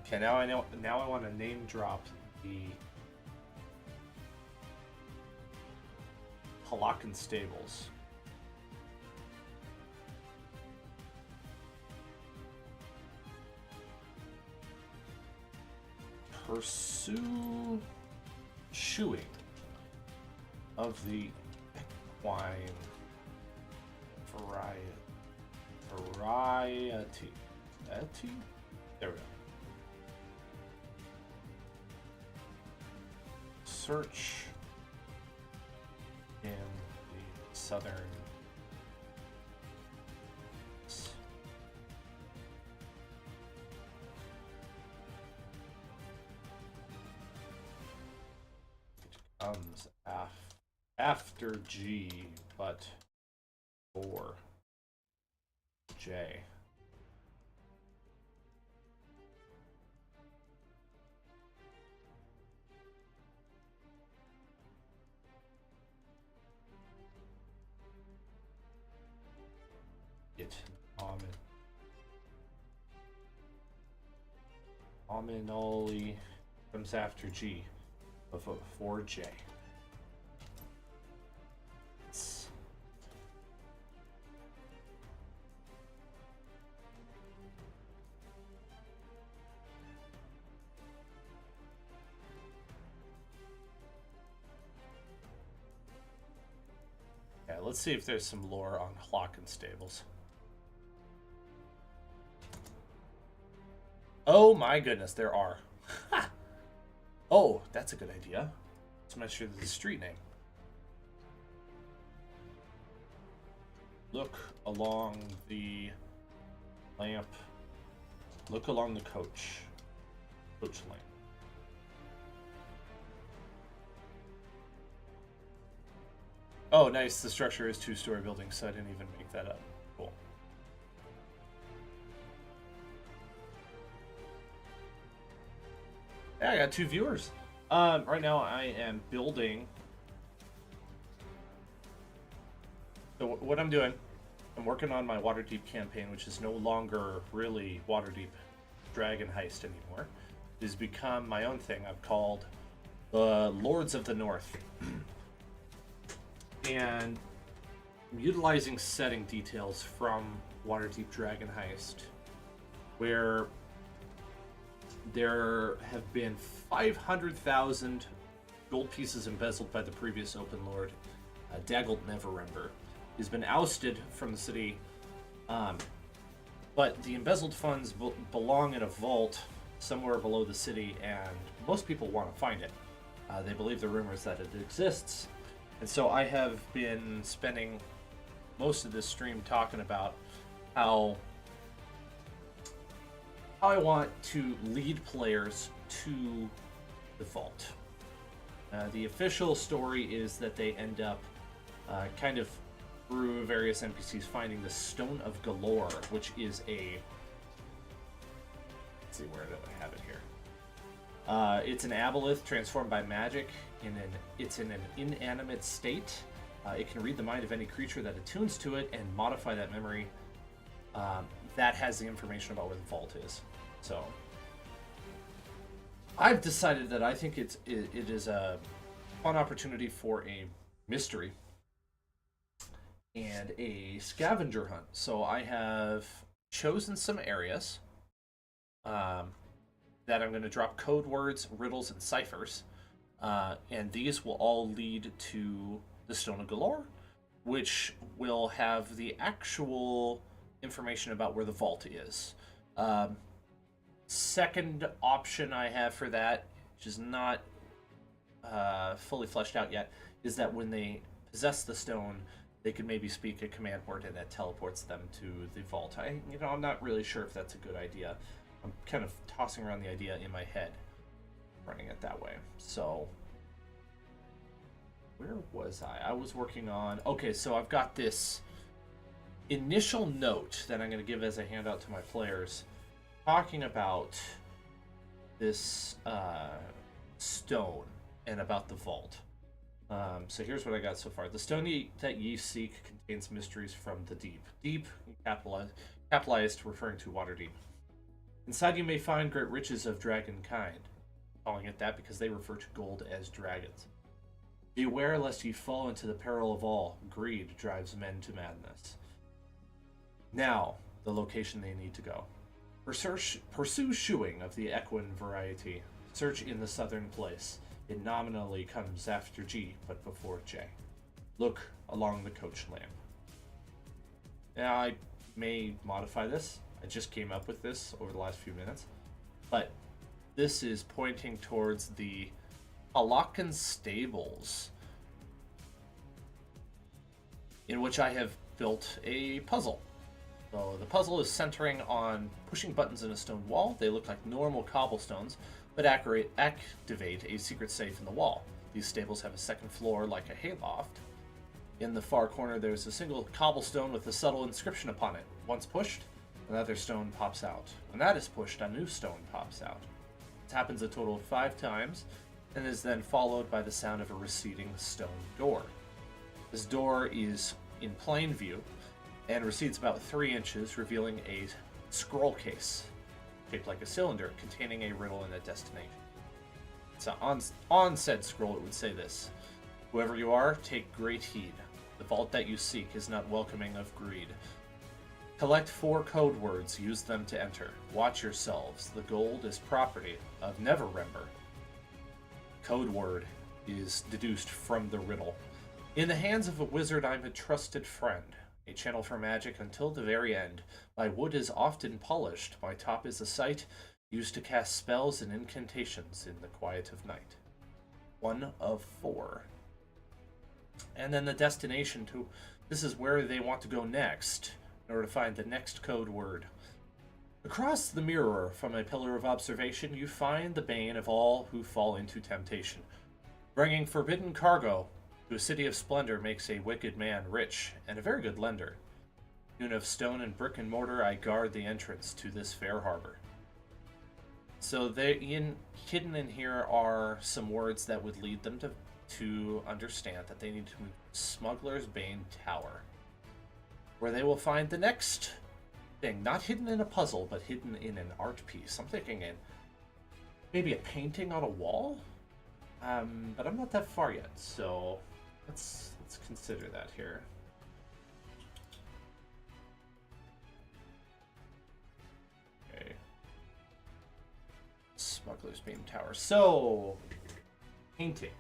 Okay, now I know. Now I want to name drop the Halakan Stables. Pursue shoeing of the equine variety. There we go. Search in the southern. Comes after G, but for J. It nominally comes after G, but for J. Yeah, let's see if there's some lore on Halakan Stables. Oh my goodness, there are. Oh, that's a good idea. Let's make sure there's a street name. Look along the lamp. Look along the coach lane. Oh, nice. The structure is 2-story building, so I didn't even make that up. Cool. Yeah, I got 2 viewers. Right now I am building. So what I'm doing, I'm working on my Waterdeep campaign, which is no longer really Waterdeep Dragon Heist anymore. It has become my own thing. I've called the Lords of the North. And I'm utilizing setting details from Waterdeep Dragon Heist, where there have been 500,000 gold pieces embezzled by the previous Open Lord, Daggled Neverember. He's been ousted from the city, but the embezzled funds belong in a vault somewhere below the city, and most people want to find it. They believe the rumors that it exists. And so I have been spending most of this stream talking about how I want to lead players to the vault. The official story is that they end up kind of through various NPCs finding the Stone of Galore, which is a... Let's see, where do I have it here? It's an aboleth transformed by magic. It's in an inanimate state. It can read the mind of any creature that attunes to it and modify that memory. That has the information about where the vault is. So I've decided that I think it is a fun opportunity for a mystery and a scavenger hunt. So I have chosen some areas that I'm going to drop code words, riddles, and ciphers. And these will all lead to the Stone of Galore, which will have the actual information about where the vault is. Second option I have for that, which is not fully fleshed out yet, is that when they possess the stone, they could maybe speak a command word and that teleports them to the vault. I'm not really sure if that's a good idea. I'm kind of tossing around the idea in my head, running it that way. So where was I? I was working on... Okay, so I've got this initial note that I'm going to give as a handout to my players, talking about this stone and about the vault. So here's what I got so far. The stone that ye seek contains mysteries from the deep. Deep, capitalized referring to Waterdeep. Inside you may find great riches of dragon kind, calling it that because they refer to gold as dragons. Beware lest ye fall into the peril of all. Greed drives men to madness. Now, the location they need to go. Pursue shoeing of the equine variety. Search in the southern place. It nominally comes after G, but before J. Look along the coach lane. Now, I may modify this. I just came up with this over the last few minutes. But this is pointing towards the Alakan Stables, in which I have built a puzzle. So the puzzle is centering on pushing buttons in a stone wall. They look like normal cobblestones, but activate a secret safe in the wall. These stables have a second floor like a hayloft. In the far corner, there's a single cobblestone with a subtle inscription upon it. Once pushed, another stone pops out. When that is pushed, a new stone pops out. This happens a total of 5 times, and is then followed by the sound of a receding stone door. This door is in plain view, and recedes about 3 inches, revealing a scroll case shaped like a cylinder containing a riddle and a destination. So on said scroll it would say this: whoever you are, take great heed. The vault that you seek is not welcoming of greed. Collect 4 code words, use them to enter. Watch yourselves. The gold is property of Neverember. Code word is deduced from the riddle. In the hands of a wizard, I'm a trusted friend. A channel for magic until the very end. My wood is often polished. My top is a sight used to cast spells and incantations in the quiet of night. 1 of 4. And then the destination to... This is where they want to go next, in order to find the next code word. Across the mirror from a pillar of observation, you find the bane of all who fall into temptation. Bringing forbidden cargo to a city of splendor makes a wicked man rich, and a very good lender. Hewn of stone and brick and mortar, I guard the entrance to this fair harbor. So hidden in here are some words that would lead them to understand that they need to move to Smuggler's Bane Tower, where they will find the next thing, not hidden in a puzzle, but hidden in an art piece. I'm thinking in maybe a painting on a wall, but I'm not that far yet, so let's consider that here. Okay, Smuggler's Beam Tower. So, painting.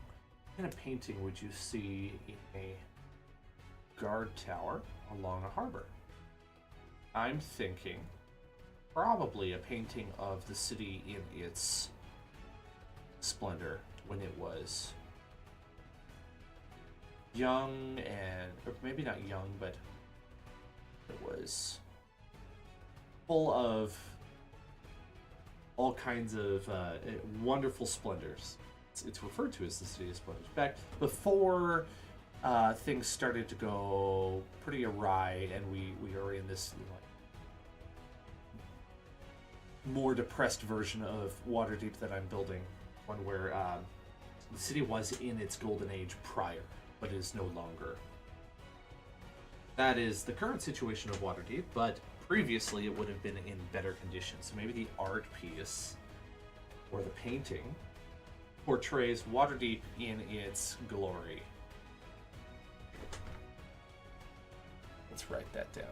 What kind of painting would you see in a guard tower along a harbor? I'm thinking probably a painting of the city in its splendor when it was young and, or maybe not young, but it was full of all kinds of wonderful splendors. It's referred to as the city of splendors. Back before things started to go pretty awry, and we are in this more depressed version of Waterdeep that I'm building, one where the city was in its golden age prior, but is no longer. That is the current situation of Waterdeep, but previously it would have been in better condition. So maybe the art piece or the painting portrays Waterdeep in its glory. Let's write that down.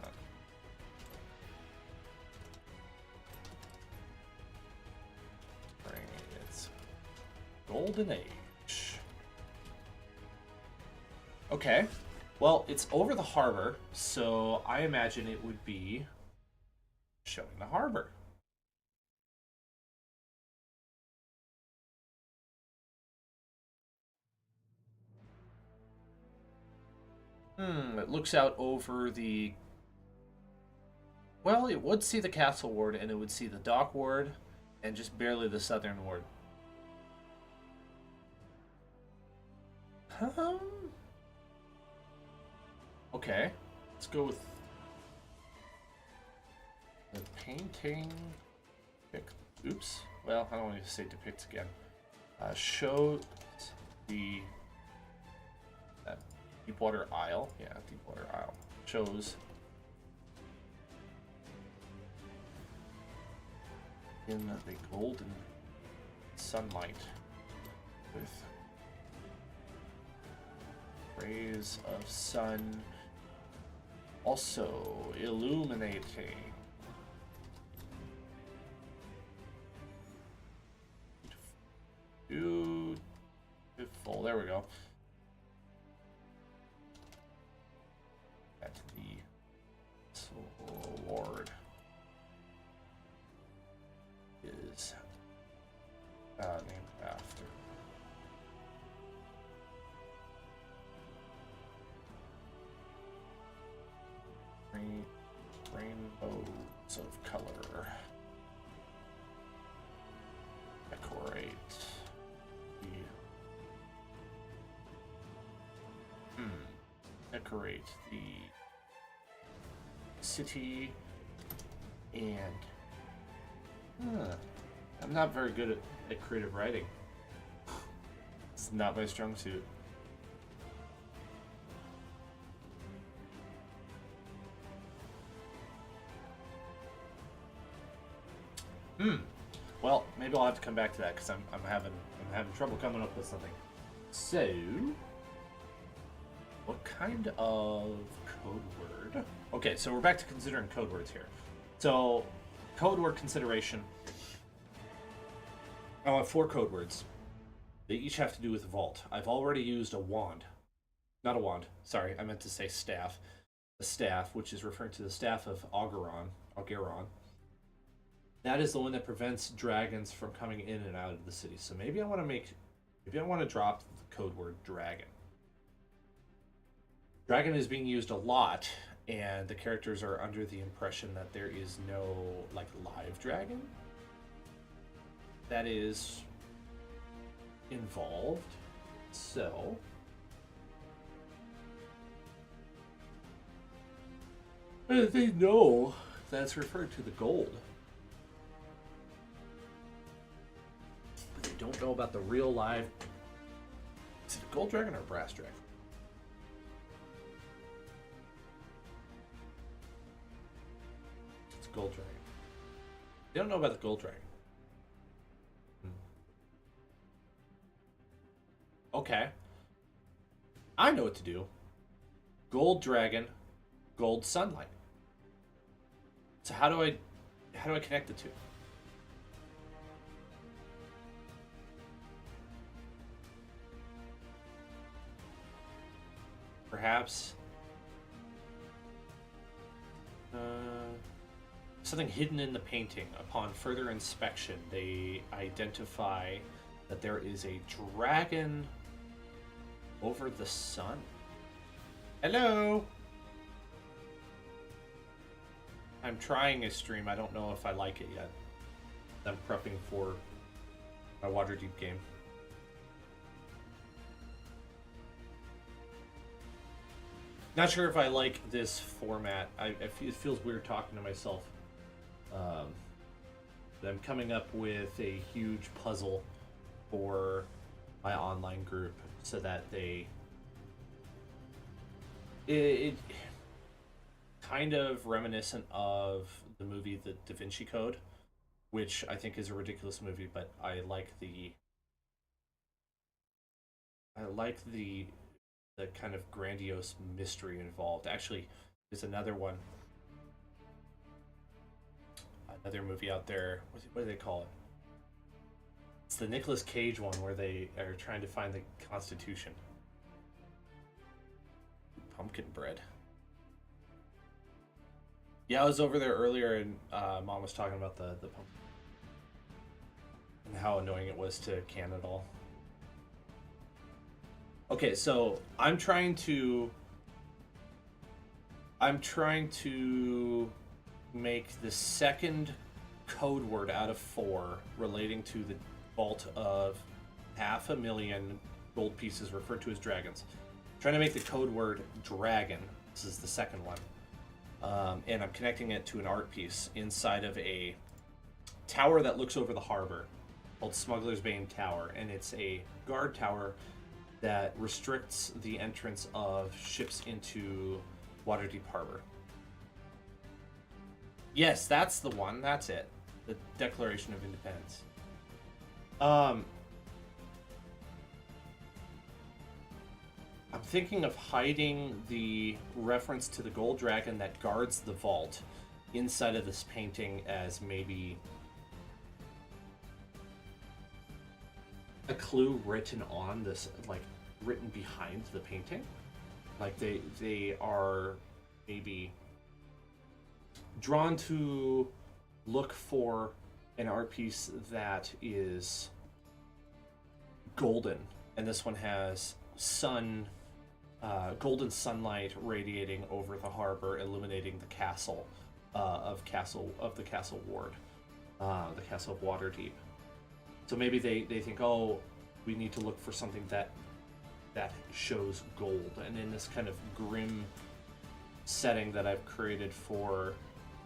Bring its golden age. Okay. Well, it's over the harbor, so I imagine it would be showing the harbor. It looks out over the... Well, it would see the castle ward, and it would see the dock ward, and just barely the southern ward. Okay, let's go with the painting. Oops. Well, I don't want to say depicts again. Show the Deepwater Isle. Yeah, Deepwater Isle. Shows in the golden sunlight with rays of sun also illuminating. Beautiful. There we go. At the sword is named after. Rainbows of color decorate the city, and I'm not very good at creative writing. It's not my strong suit. Well, maybe I'll have to come back to that because I'm having trouble coming up with something. So, what kind of code word? Okay, so we're back to considering code words here. So, code word consideration. I'll have 4 code words. They each have to do with vault. I've already used a wand. Not a wand. Sorry, I meant to say staff. The staff, which is referring to the staff of Augeron. That is the one that prevents dragons from coming in and out of the city. So maybe I want to drop the code word dragon. Dragon is being used a lot, and the characters are under the impression that there is no live dragon that is involved. So they know that's referred to the gold. But they don't know about the real live. Is it a gold dragon or a brass dragon? It's a gold dragon. They don't know about the gold dragon. Okay. I know what to do. Gold dragon, gold sunlight. So how do I connect the two? Perhaps something hidden in the painting. Upon further inspection, they identify that there is a dragon over the sun. Hello. I'm trying a stream. I don't know if I like it yet. I'm prepping for my Waterdeep game. Not sure if I like this format. It feels weird talking to myself. But I'm coming up with a huge puzzle for my online group so that it kind of reminiscent of the movie The Da Vinci Code, which I think is a ridiculous movie, but I like the kind of grandiose mystery involved. Actually, there's another one, another movie out there. What do they call it? It's the Nicolas Cage one where they are trying to find the Constitution. Pumpkin bread. Yeah, I was over there earlier and Mom was talking about the pumpkin and how annoying it was to can it all. Okay, so I'm trying to make the second code word out of 4 relating to the vault of 500,000 gold pieces referred to as dragons. I'm trying to make the code word dragon. This is the second one. And I'm connecting it to an art piece inside of a tower that looks over the harbor called Smuggler's Bane Tower. And it's a guard tower that restricts the entrance of ships into Waterdeep Harbor. Yes, that's the one. That's it. the Declaration of Independence. I'm thinking of hiding the reference to the gold dragon that guards the vault inside of this painting as maybe a clue written on this, like written behind the painting. Like they are maybe drawn to look for an art piece that is golden, and this one has golden sunlight radiating over the harbor, illuminating the castle of the castle ward, the castle of Waterdeep. So maybe they think, oh, we need to look for something that shows gold, and in this kind of grim setting that I've created for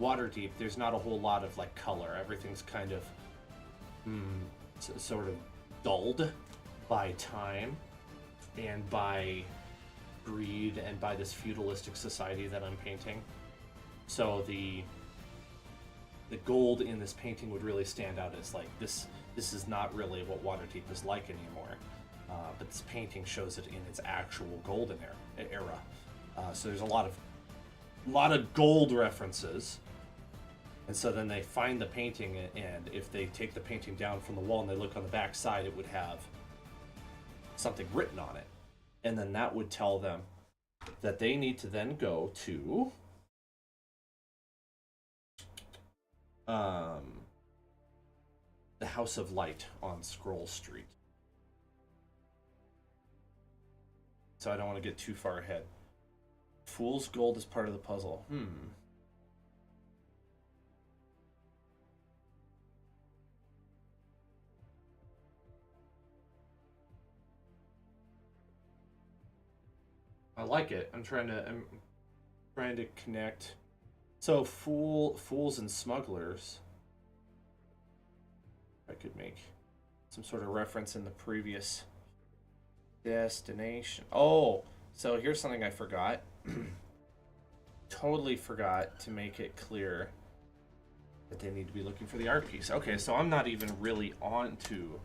Waterdeep, there's not a whole lot of like color. Everything's kind of sort of dulled by time and by greed and by this feudalistic society that I'm painting. So the gold in this painting would really stand out as like this is not really what Waterdeep is like anymore. But this painting shows it in its actual golden era. So there's a lot of gold references. And so then they find the painting, and if they take the painting down from the wall and they look on the back side, it would have something written on it. And then that would tell them that they need to then go to the House of Light on Scroll Street. So I don't want to get too far ahead. Fool's gold is part of the puzzle. I like it. I'm trying to connect. So fools and smugglers. I could make some sort of reference in the previous destination. Oh, so here's something I forgot. Totally forgot to make it clear that they need to be looking for the art piece. Okay, so I'm not even really on to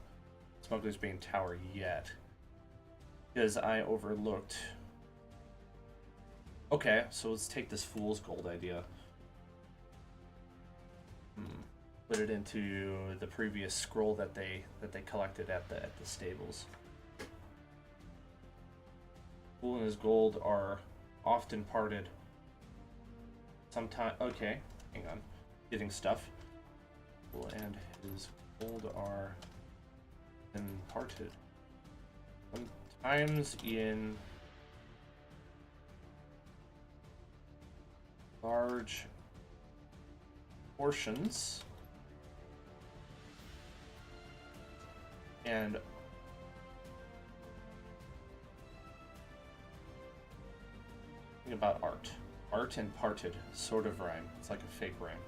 Smuggler's Bane Tower yet, because I overlooked. Okay, so let's take this fool's gold idea. Put it into the previous scroll that they collected at the stables. Fool and his gold are often parted. Sometimes, okay, hang on, getting stuff. Fool and his gold are parted. Sometimes in large portions, and think about art and parted sort of rhyme. It's like a fake rhyme.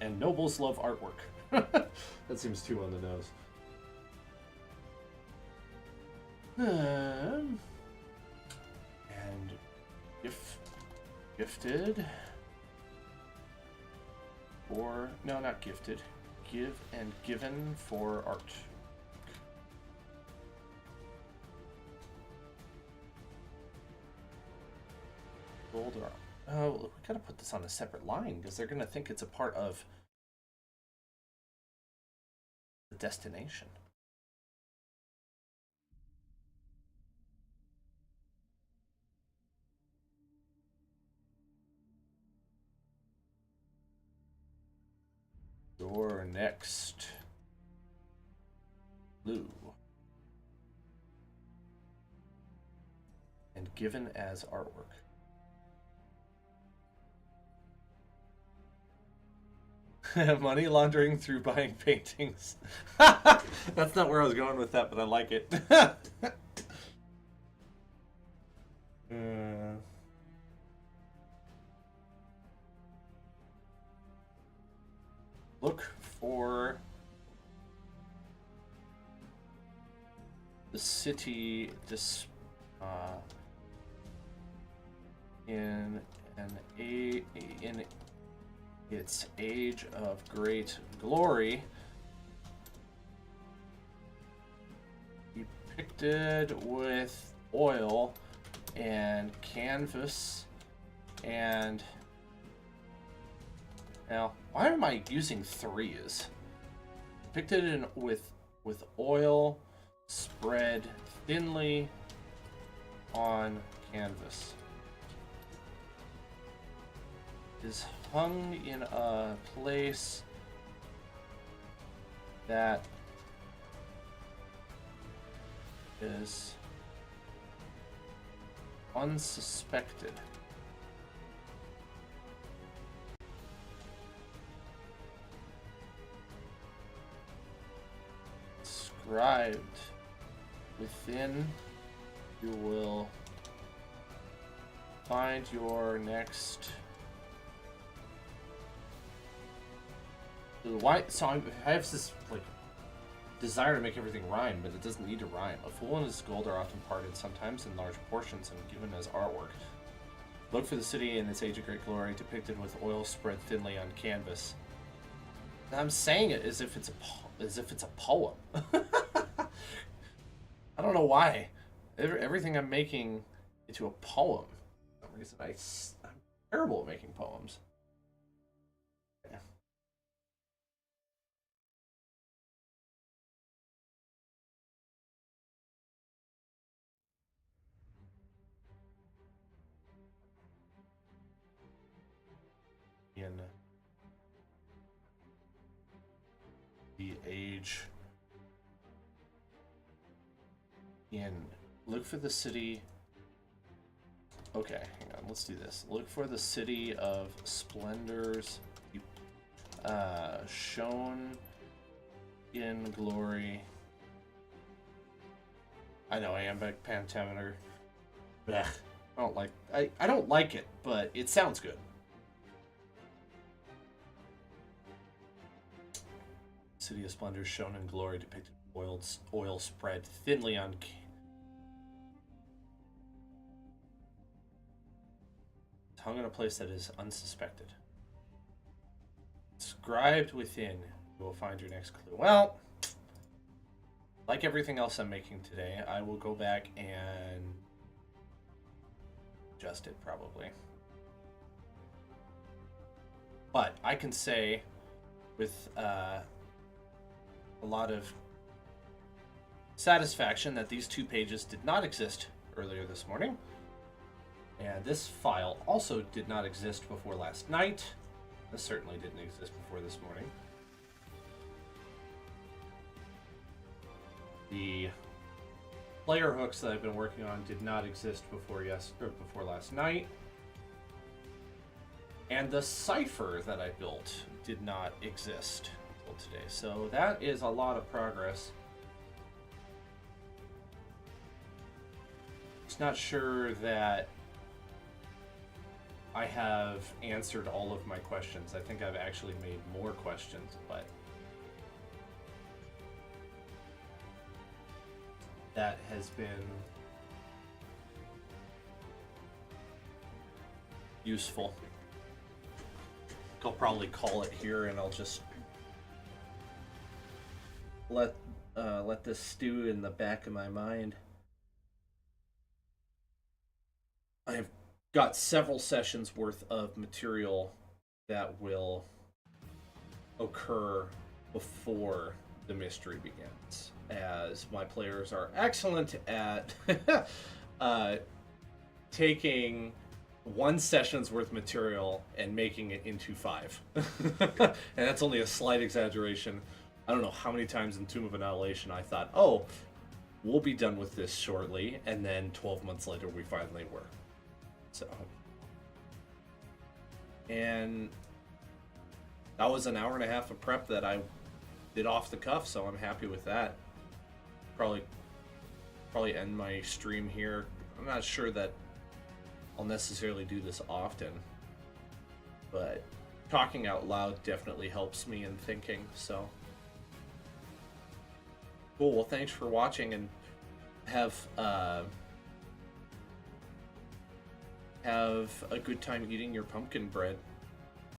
And nobles love artwork. That seems too on the nose. And gifted, or no, not gifted. Give and given for art. Gold or oh, we gotta put this on a separate line because they're gonna think it's a part of the destination. Your next blue. And given as artwork. Money laundering through buying paintings. That's not where I was going with that, but I like it. Look for the city in in its age of great glory, depicted with oil and canvas and now why am I using threes? Depicted with oil spread thinly on canvas. Is hung in a place that is unsuspected. Inscribed within, you will find your next. Why? So I have this like desire to make everything rhyme, but it doesn't need to rhyme. A fool and his gold are often parted, sometimes in large portions, and given as artwork. Look for the city in its age of great glory, depicted with oil spread thinly on canvas. And I'm saying it as if it's a poem. I don't know why. Everything I'm making into a poem. For some reason I'm terrible at making poems. Yeah. In the age look for the city. Okay, hang on, let's do this. Look for the city of splendors shown in glory. I know, iambic pentameter. Blech. I don't like it, but it sounds good. City of splendors shown in glory, depicted oil spread thinly on hung in a place that is unsuspected. Inscribed within, you will find your next clue. Well, like everything else I'm making today, I will go back and adjust it probably. But I can say with a lot of satisfaction that these 2 pages did not exist earlier this morning. And this file also did not exist before last night. This certainly didn't exist before this morning. The player hooks that I've been working on did not exist before last night. And the cipher that I built did not exist until today. So that is a lot of progress. Just not sure that I have answered all of my questions. I think I've actually made more questions, but that has been useful. I'll probably call it here, and I'll just let this stew in the back of my mind. I have got several sessions worth of material that will occur before the mystery begins, as my players are excellent at taking 1 session's worth of material and making it into 5. And that's only a slight exaggeration. I don't know how many times in Tomb of Annihilation I thought, oh, we'll be done with this shortly, and then 12 months later we finally were. So, and that was an hour and a half of prep that I did off the cuff, so I'm happy with that. Probably end my stream here. I'm not sure that I'll necessarily do this often, but talking out loud definitely helps me in thinking, so. Cool, well thanks for watching, and have have a good time eating your pumpkin bread.